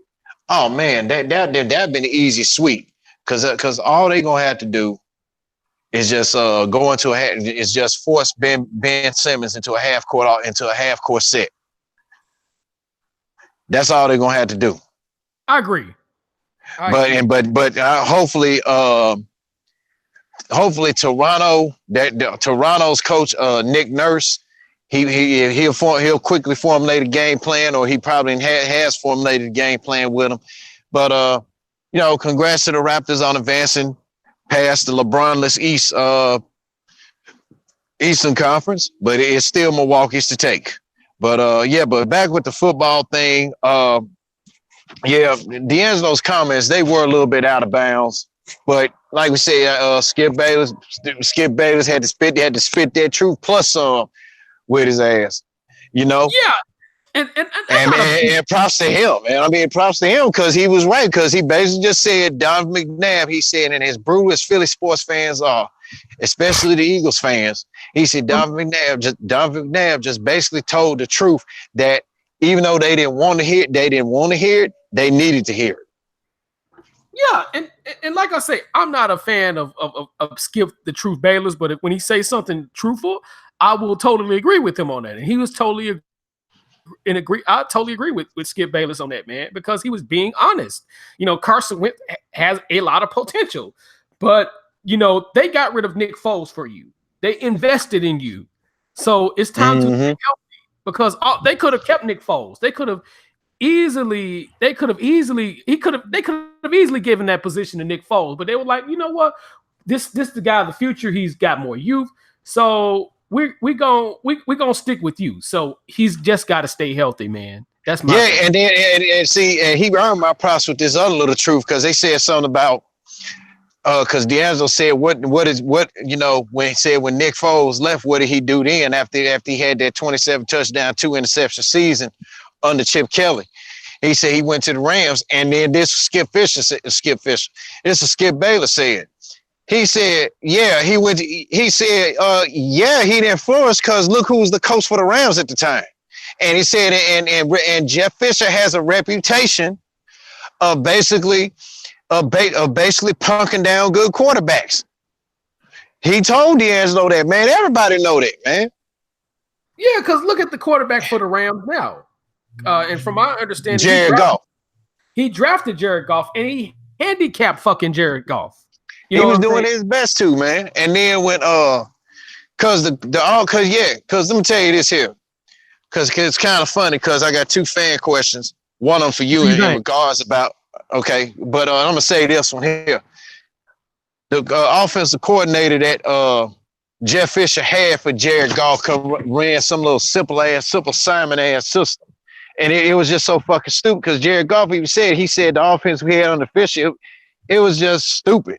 oh man, that'd been the easy sweep. Because all they gonna have to do is just go into is just force Ben Simmons into a half court set. That's all they're gonna have to do. I agree. But hopefully Toronto's coach Nick Nurse, he'll quickly formulate a game plan, or he probably has formulated a game plan with him. But congrats to the Raptors on advancing past the LeBronless Eastern Conference, but it's still Milwaukee's to take. But but back with the football thing, D'Angelo's comments, they were a little bit out of bounds. But like we said, Skip Bayless had to spit that truth plus some with his ass. Yeah. And props to him, man. I mean, props to him because he was right. Because he basically just said, Donovan McNabb, he said, and as brutal as Philly sports fans are, especially the Eagles fans, he said Donovan McNabb just basically told the truth that even though they didn't want to hear it, they needed to hear it. Yeah, and like I say, I'm not a fan of Skip the Truth Bayless, but when he says something truthful, I will totally agree with him on that. And he was totally I totally agree with Skip Bayless on that, man, because he was being honest. Carson Wentz has a lot of potential, but they got rid of Nick Foles for you. They invested in you, so it's time to help me, because they could have kept Nick Foles. They could have easily given that position to Nick Foles, but they were like, you know what, this the guy of the future. He's got more youth, so we gonna stick with you. So he's just got to stay healthy, man. That's my and he earned my props with this other little truth, because they said something about because D'Angelo said when Nick Foles left, what did he do then after he had that 27 touchdown 2 interception season under Chip Kelly? He said he went to the Rams, and then this Skip Bayless said. He said, yeah, he went. He said, yeah, he didn't flourish because look who was the coach for the Rams at the time. And he said, and Jeff Fisher has a reputation of basically punking down good quarterbacks. He told D'Angelo that, man. Everybody know that, man. Yeah, because look at the quarterback for the Rams now. And from my understanding, Jared Goff. He drafted Jared Goff, and he handicapped fucking Jared Goff. He was doing his best too, man. And then when because let me tell you this here, because it's kind of funny, because I got 2 fan questions. One of them for you in regards about but I'm gonna say this one here. The offensive coordinator that Jeff Fisher had for Jared Goff ran some little simple Simon ass system, and it was just so fucking stupid. Because Jared Goff he said the offense we had under Fisher, it was just stupid.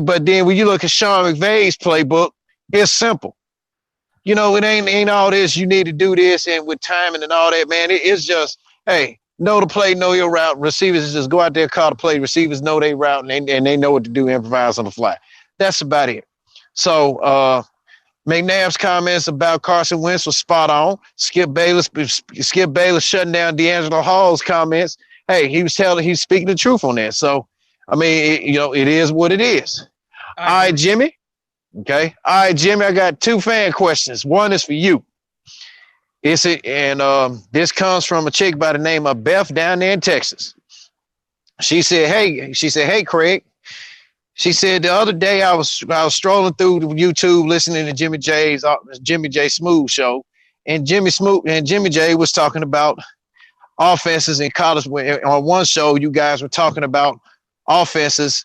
But then when you look at Sean McVay's playbook, it's simple. It ain't all this. You need to do this, and with timing and all that, man. It's just, hey, know the play, know your route. Receivers just go out there, call the play. Receivers know their route, and they know what to do, improvise on the fly. That's about it. So McNabb's comments about Carson Wentz was spot on. Skip Bayless shutting down D'Angelo Hall's comments. Hey, he's speaking the truth on that. So, I mean, it is what it is. All right, Jimmy. Okay. All right, Jimmy, I got 2 fan questions. One is for you. This comes from a chick by the name of Beth down there in Texas. She said, hey, Craig. She said the other day I was strolling through YouTube listening to Jimmy J Smooth show, and Jimmy J was talking about offenses in college. On one show, you guys were talking about offenses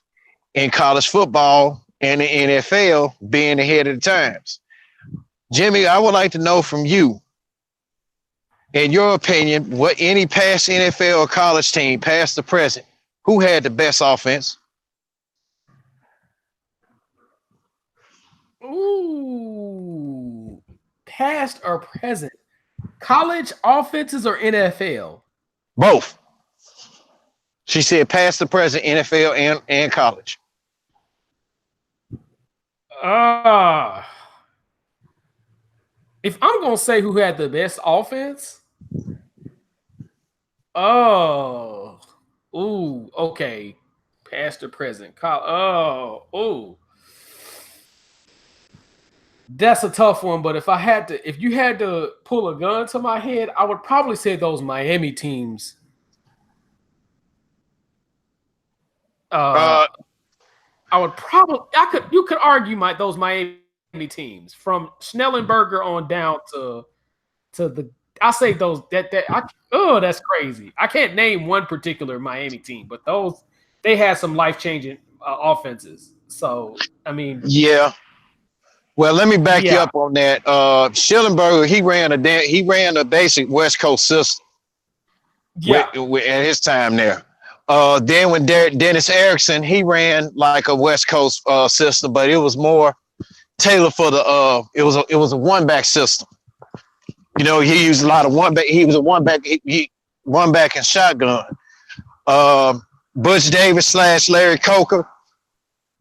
in college football and the NFL being ahead of the times. Jimmy, I would like to know from you, in your opinion, what any past NFL or college team, past to present, who had the best offense? Ooh, past or present? College offenses or NFL? Both. She said past to present, NFL and college. If I'm gonna say who had the best offense, okay, past or present, that's a tough one. But if you had to pull a gun to my head, I would probably say those Miami teams. You could argue those Miami teams from Schnellenberger on down to the. I say those that's crazy. I can't name one particular Miami team, but they had some life-changing offenses. So I mean, yeah. Well, let me back you up on that. Schellenberger, he ran a basic West Coast system. Yeah, at his time there. Then when Dennis Erickson, he ran like a West Coast system, but it was more tailored for the it was a one-back system. You know, he used a lot of one back. He was a one back and shotgun. Butch Davis / Larry Coker,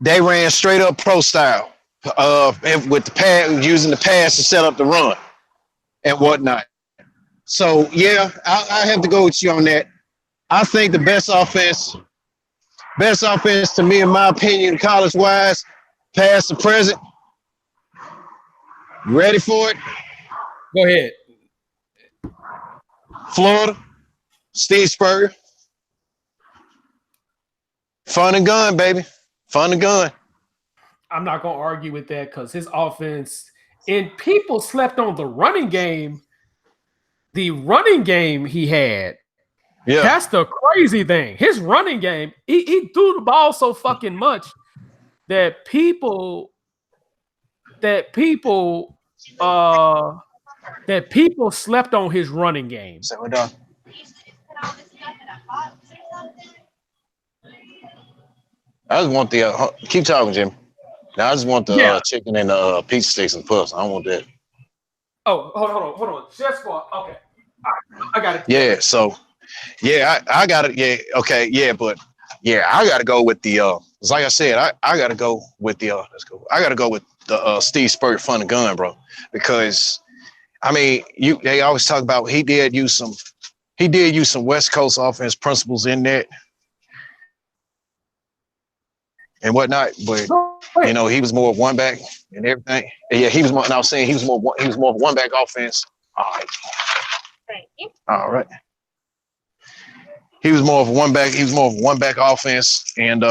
they ran straight up pro style with the pass, using the pass to set up the run and whatnot. So yeah, I have to go with you on that. I think the best offense to me, in my opinion, college wise, past to present. You ready for it? Go ahead. Florida, Steve Spurrier. Fun and gun, baby. Fun and gun. I'm not going to argue with that because his offense, and people slept on the running game. The running game he had. Yeah. That's the crazy thing. His running game, he threw the ball so fucking much that people slept on his running game. So we're done. I just want the keep talking, Jim. Now I just want the chicken and the pizza sticks and puffs. I don't want that. Oh, hold on. Chef's fault. Okay, all right. I got it. Yeah. So, yeah, I got it. Yeah. Okay. Yeah, but yeah, I got to go with the. Like I said, I got to go with the. Let's go. I got to go with the Steve Spurrier fun and gun, bro, because. I mean, they always talk about he did use some West Coast offense principles in that and whatnot, but you know, he was more of one back and everything. Yeah, he was more. And I was saying he was more of one back offense. All right. Thank you. All right. He was more of a one back. He was more of a one back offense, and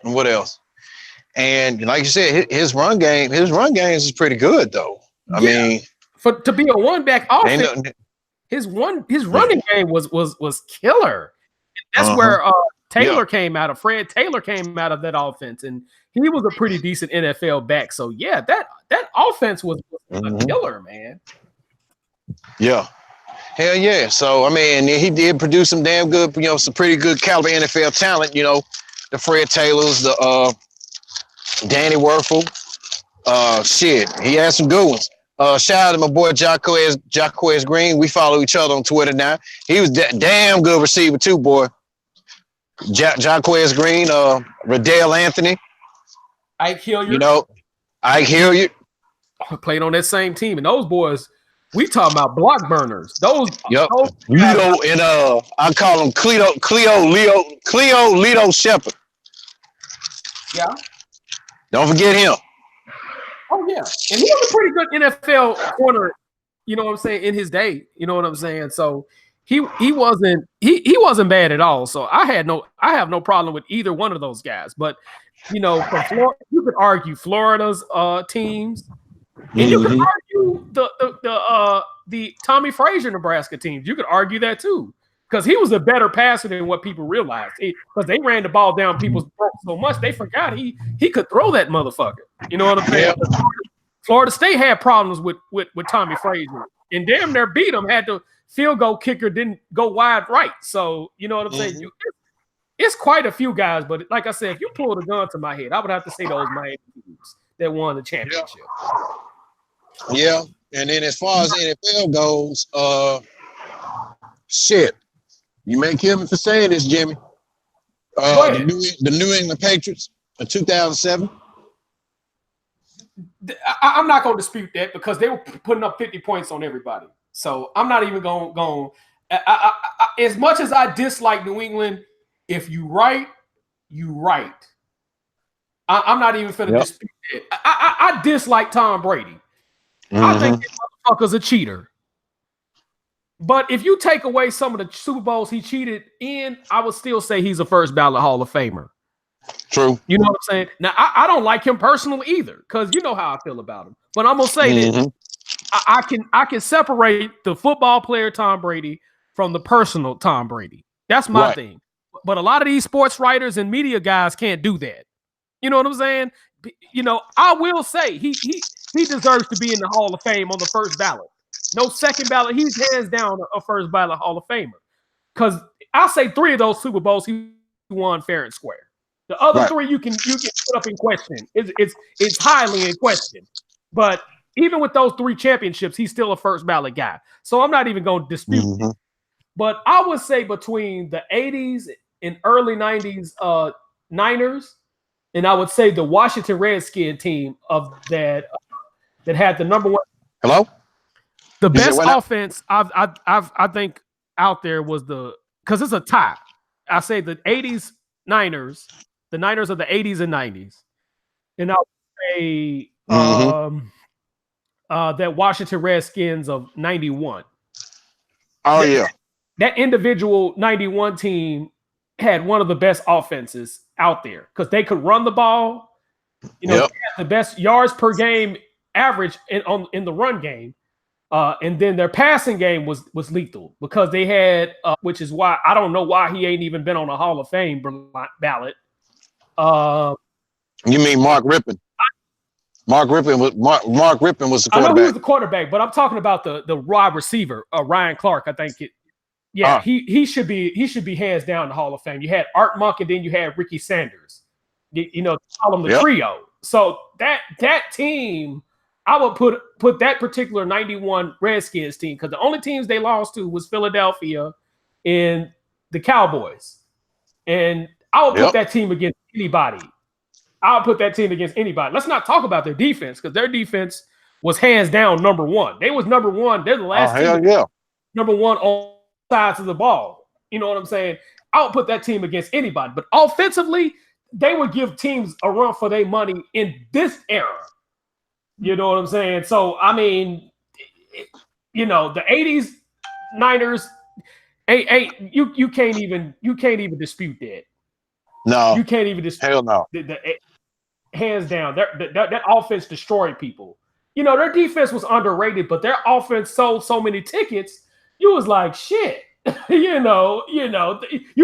what else? And like you said, his run game is pretty good though. I mean, to be a one back offense, his running game was killer. And that's where Taylor came out of. Fred Taylor came out of that offense, and he was a pretty decent NFL back. So yeah, that offense was a killer, man. Yeah, hell yeah. So I mean, he did produce some damn good, some pretty good caliber NFL talent. You know, the Fred Taylors, the Danny Werfel. Shit, he had some good ones. Shout out to my boy Jacquez Green. We follow each other on Twitter now. He was damn good receiver too, boy. Jacquez Green, Riddell Anthony. Ike Hilliard. You know, Ike Hilliard. Played on that same team. And those boys, we talking about block burners. Those Lito and I call him Cleo Shepard. Yeah. Don't forget him. Oh yeah, and he was a pretty good NFL corner. You know what I'm saying, in his day. You know what I'm saying. So he wasn't bad at all. So I have no problem with either one of those guys. But you know, from Florida, you could argue Florida's teams, and you could argue the Tommy Frazier Nebraska teams. You could argue that too, because he was a better passer than what people realized. Because they ran the ball down people's throats so much they forgot he could throw that motherfucker. You know what I'm saying? Yeah. Florida State had problems with Tommy Frazier and damn near beat them. Had the field goal kicker didn't go wide right. So you know what I'm saying? It's quite a few guys, but like I said, if you pull the gun to my head, I would have to say those Miami teams that won the championship. Yeah. And then as far as NFL goes, shit. You may kill me for saying this, Jimmy. The New England Patriots in 2007. I'm not going to dispute that because they were putting up 50 points on everybody. So I'm not even going. As much as I dislike New England, if you right, you right. I'm not even finna dispute it. I dislike Tom Brady. I think that motherfucker's a cheater. But if you take away some of the Super Bowls he cheated in, I would still say he's a first ballot Hall of Famer. True. You know what I'm saying? Now, I don't like him personally either, because you know how I feel about him. But I'm gonna say that I can separate the football player Tom Brady from the personal Tom Brady. That's my thing. But a lot of these sports writers and media guys can't do that. You know what I'm saying? You know, I will say he deserves to be in the Hall of Fame on the first ballot. No second ballot. He's hands down a first ballot Hall of Famer. Because I'll say 3 of those Super Bowls he won fair and square. The other 3 you can put up in question. It's highly in question. But even with those 3 championships, he's still a first ballot guy. So I'm not even going to dispute it. But I would say between the 80s and early 90s Niners, and I would say the Washington Redskins team of that had the number 1. Hello? The best offense I think out there was because it's a tie. I say the 80s Niners, the Niners of the 80s and 90s. And I would say that Washington Redskins of 91. Oh, that individual 91 team had one of the best offenses out there because they could run the ball. You know, they had the best yards per game average in the run game. And then their passing game was lethal because they had, which is why I don't know why he ain't even been on a Hall of Fame ballot. You mean Mark Rippon? Mark Rippon was the quarterback. I know he was the quarterback, but I'm talking about the wide receiver, Ryan Clark. I think he should be hands down in the Hall of Fame. You had Art Monk, and then you had Ricky Sanders. You know, call them the trio. So that team, I would put that particular 91 Redskins team, because the only teams they lost to was Philadelphia and the Cowboys. And I would put that team against anybody. Let's not talk about their defense, because their defense was hands down number 1. They was number 1. They're the last team number 1 on sides of the ball. You know what I'm saying? I would put that team against anybody. But offensively, they would give teams a run for their money in this era. You know what I'm saying? So, I mean, you know, the 80s Niners, you can't even dispute that. No. You can't even dispute. Hell no. Hands down, that offense destroyed people. You know, their defense was underrated, but their offense sold so many tickets, you was like, shit. you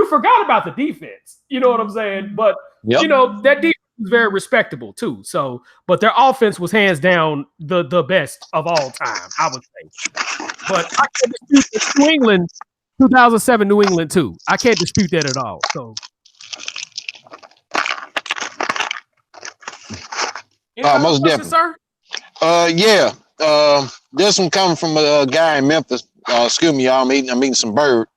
forgot about the defense. You know what I'm saying? But, you know, that defense was very respectable too. So, but their offense was hands down the best of all time, I would say. But I can't dispute New England, 2007 New England too. I can't dispute that at all. So, most definitely, sir. This one coming from a guy in Memphis. Excuse me, y'all. I'm eating some bird.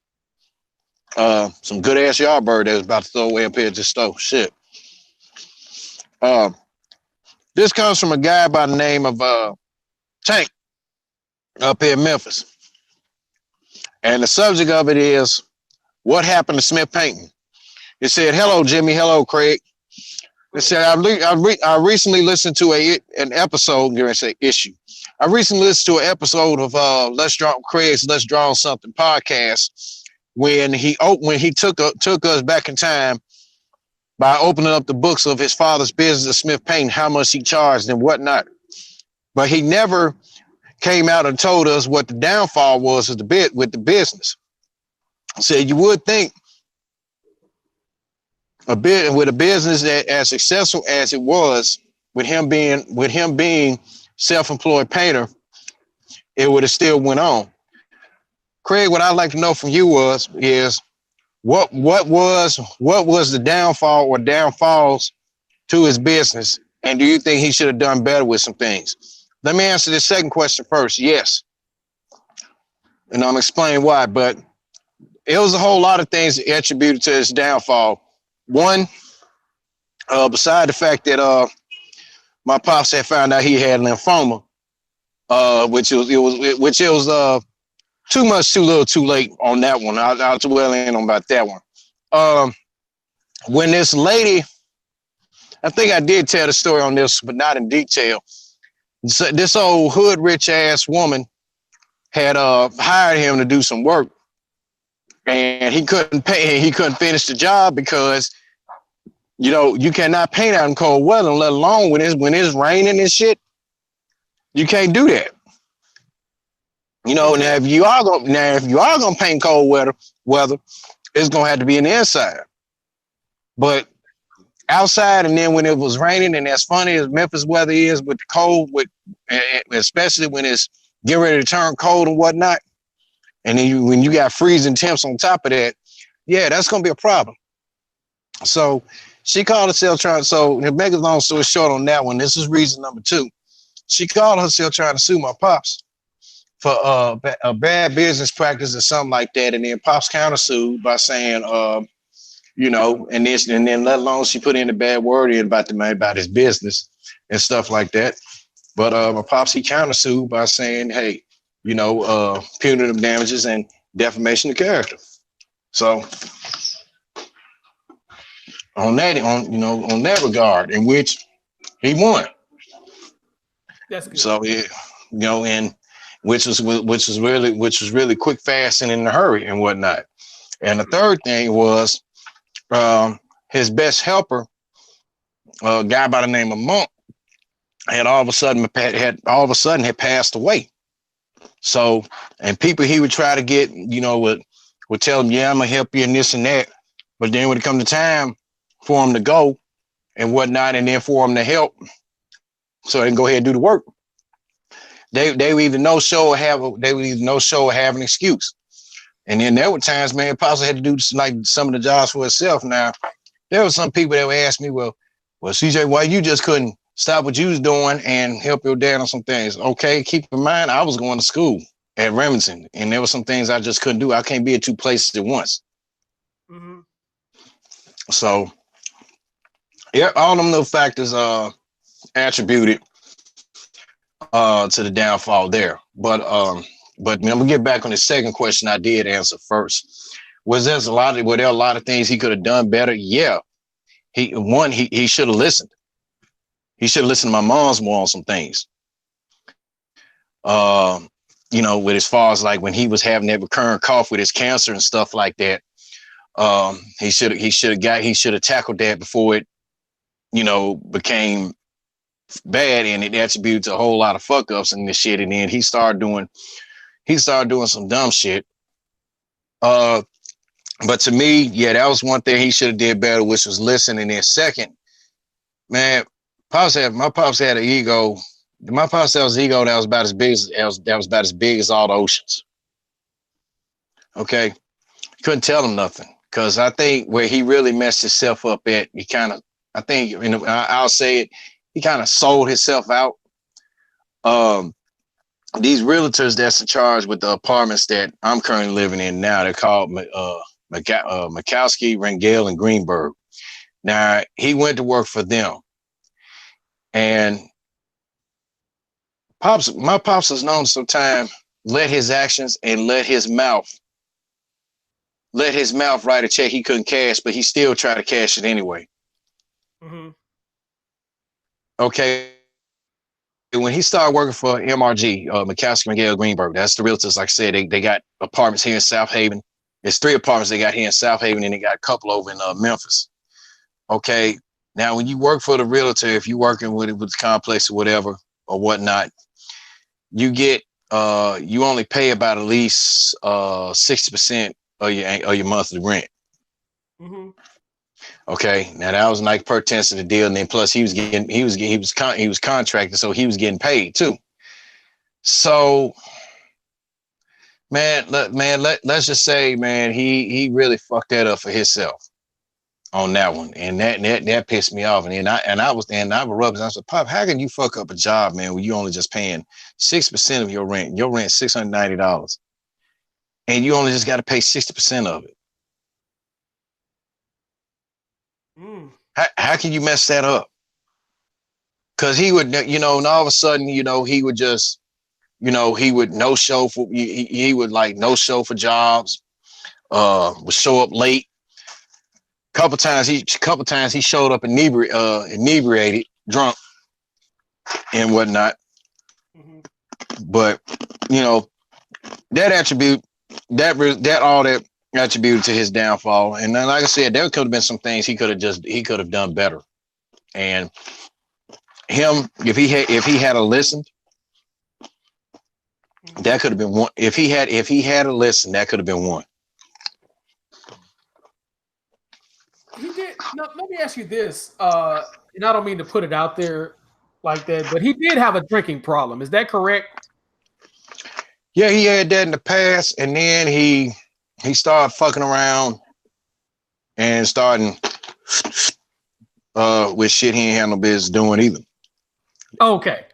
Some good ass yard bird that was about to throw away up here at the stove. Shit. This comes from a guy by the name of Tank up here in Memphis. And the subject of it is, what happened to Smith Painting? It said, "Hello, Jimmy. Hello, Craig." It said, I recently listened to an episode. I'm going to say issue. I recently listened to an episode of Craig's Let's Draw Something podcast when he took us back in time by opening up the books of his father's business of Smith Painting, how much he charged and whatnot. But he never came out and told us what the downfall was with the business. Said you would think with a business that as successful as it was, with him being self-employed painter, it would have still went on. Craig, what I'd like to know from you is what was the downfall or downfalls to his business, and do you think he should have done better with some things? Let me answer this second question first. Yes, and I'm explaining why. But it was a whole lot of things attributed to his downfall. One, beside the fact that my pops had found out he had lymphoma, which was too much, too little, too late on that one. I'll dwell in on about that one. When this lady, I think I did tell the story on this, but not in detail. So this old hood rich ass woman had hired him to do some work, and he couldn't pay. He couldn't finish the job because you cannot paint out in cold weather, let alone when it's raining and shit. You can't do that. Now if you are gonna paint cold weather, it's gonna have to be in the inside. But outside, and then when it was raining, and as funny as Memphis weather is with the cold, especially when it's getting ready to turn cold and whatnot, and then when you got freezing temps on top of that, yeah, that's gonna be a problem. So she called herself so to make a long story short on that one, this is reason number 2. She called herself trying to sue my pops for a bad business practice or something like that, and then pops countersued by saying, and then let alone she put in a bad word in about the man about his business and stuff like that. But my pops, he countersued by saying, hey, punitive damages and defamation of character. So on that regard, in which he won. That's good. So and which was really quick, fast, and in a hurry and whatnot. And the third thing was his best helper, a guy by the name of Monk, had all of a sudden had passed away. So, and people he would try to get, would tell him, yeah, I'm gonna help you and this and that. But then when it come to time for him to go and whatnot, and then for him to help, so they can go ahead and do the work, they would either no show or have an excuse. And then there were times, man, Apostle had to do like some of the jobs for himself. Now, there were some people that would ask me, well, CJ, why you just couldn't stop what you was doing and help your dad on some things? Okay, keep in mind, I was going to school at Remington, and there were some things I just couldn't do. I can't be at 2 places at once. Mm-hmm. So, yeah, all them little factors attributed to the downfall there. But I'm gonna get back on the second question I did answer first. Were there a lot of things he could have done better? Yeah. He should have listened. He should have listened to my mom's more on some things. With as far as like when he was having that recurrent cough with his cancer and stuff like that. He should have tackled that before it, became bad and it attributed to a whole lot of fuck ups and this shit. And then he started doing some dumb shit. But to me, yeah, that was one thing he should have did better, which was listen. And then second, man, my pops had an ego. My pops had an ego that was about as big as all the oceans. Okay, couldn't tell him nothing, because I think where he really messed himself up at, I'll say it, he kind of sold himself out. These realtors that's in charge with the apartments that I'm currently living in now, they're called Mikowski, Rangel, and Greenberg. Now, he went to work for them. And my pops has known sometimes let his actions and let his mouth write a check he couldn't cash, but he still tried to cash it anyway. Mm-hmm. Okay. When he started working for MRG, McCaskill, Miguel, Greenberg, that's the realtors. Like I said, they got apartments here in South Haven. There's 3 apartments they got here in South Haven, and they got a couple over in Memphis. Okay. Now, when you work for the realtor, if you're working with the complex or whatever or whatnot, you get you only pay about at least 60% of your monthly rent. Mm-hmm. Okay, now that was like per tenth of the deal, and then plus he was contracted, so he was getting paid too. So Let's just say, man, he really fucked that up for himself on that one, and that pissed me off. And I was rubbing. I said, Pop, how can you fuck up a job, man, when you only just paying 6% of your rent? Your rent $690, and you only just got to pay 60% of it. How can you mess that up? Because he would, and all of a sudden, he would just, he would no show for he would like no show for jobs, would show up late. Couple times he showed up inebriated, drunk, and whatnot. But that attributed to his downfall. And then, like I said, there could have been some things he could have done better. And him, if he had listened, that could have been one. If he had listened, that could have been one. He did. No, let me ask you this. And I don't mean to put it out there like that, but he did have a drinking problem. Is that correct? Yeah, he had that in the past, and then he started fucking around and starting with shit he ain't had no business doing either. Okay.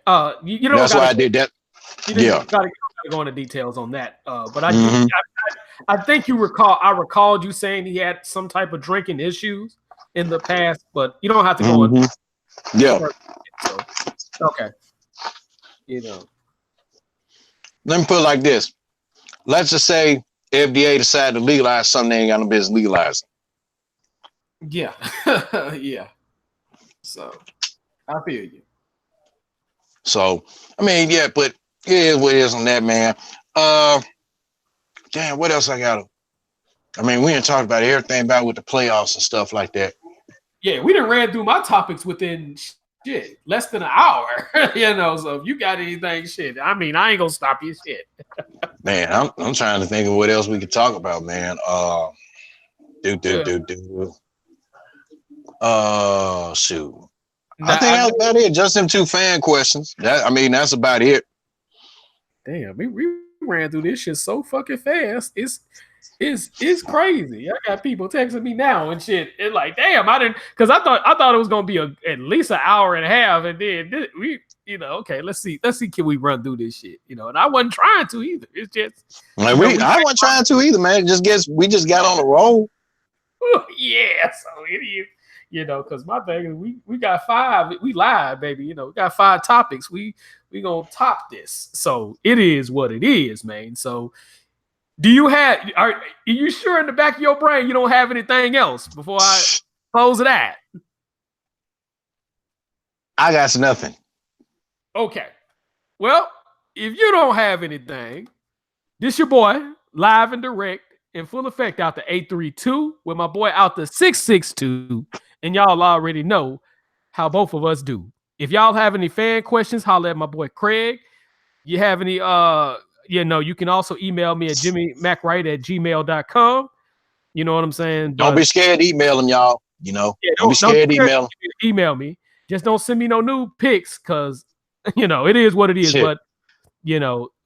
You know that's why I did that. Yeah. Gotta go into details on that. But I think you recall. I recalled you saying he had some type of drinking issues in the past, but you don't have to go into. Yeah. So, okay. Let me put it like this. Let's just say FDA decided to legalize something they ain't got no business legalizing. Yeah. Yeah. So I feel you. So I mean, yeah, but it is what it is on that, man. Damn, what else I got? I mean, we didn't talk about everything about with the playoffs and stuff like that. Yeah, we done ran through my topics within less than an hour. So if you got anything, I mean, I ain't gonna stop you, Man, I'm trying to think of what else we could talk about, man. Shoot. I think that's about it. Just them 2 fan questions. That's about it. Damn, we ran through this shit so fucking fast. It's crazy. I got people texting me now and shit. It's like, damn, I didn't, because I thought it was gonna be at least an hour and a half, and then we, okay, let's see, can we run through this shit? And I wasn't trying to either. It's just I wasn't trying to either, man. We just got on the roll. Yeah, so it is. Because my thing is we got 5. We live, baby. We got 5 topics. We gonna top this. So it is what it is, man. So are you sure in the back of your brain you don't have anything else before I close that? I got nothing. Okay. Well, if you don't have anything, this your boy, live and direct, in full effect out the 832 with my boy out the 662. And y'all already know how both of us do. If y'all have any fan questions, holler at my boy Craig. You have any, you can also email me at jimmymacwright@gmail.com. You know what I'm saying? Don't be scared to email him, y'all. Don't be scared to email him. Email me. Just don't send me no new pics because, it is what it is. Shit.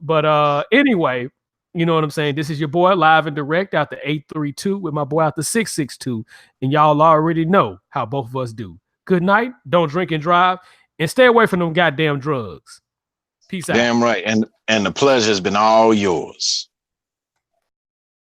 But anyway, you know what I'm saying? This is your boy live and direct out the 832 with my boy out the 662. And y'all already know how both of us do. Good night. Don't drink and drive. And stay away from them goddamn drugs. Peace out. Damn right. And the pleasure has been all yours.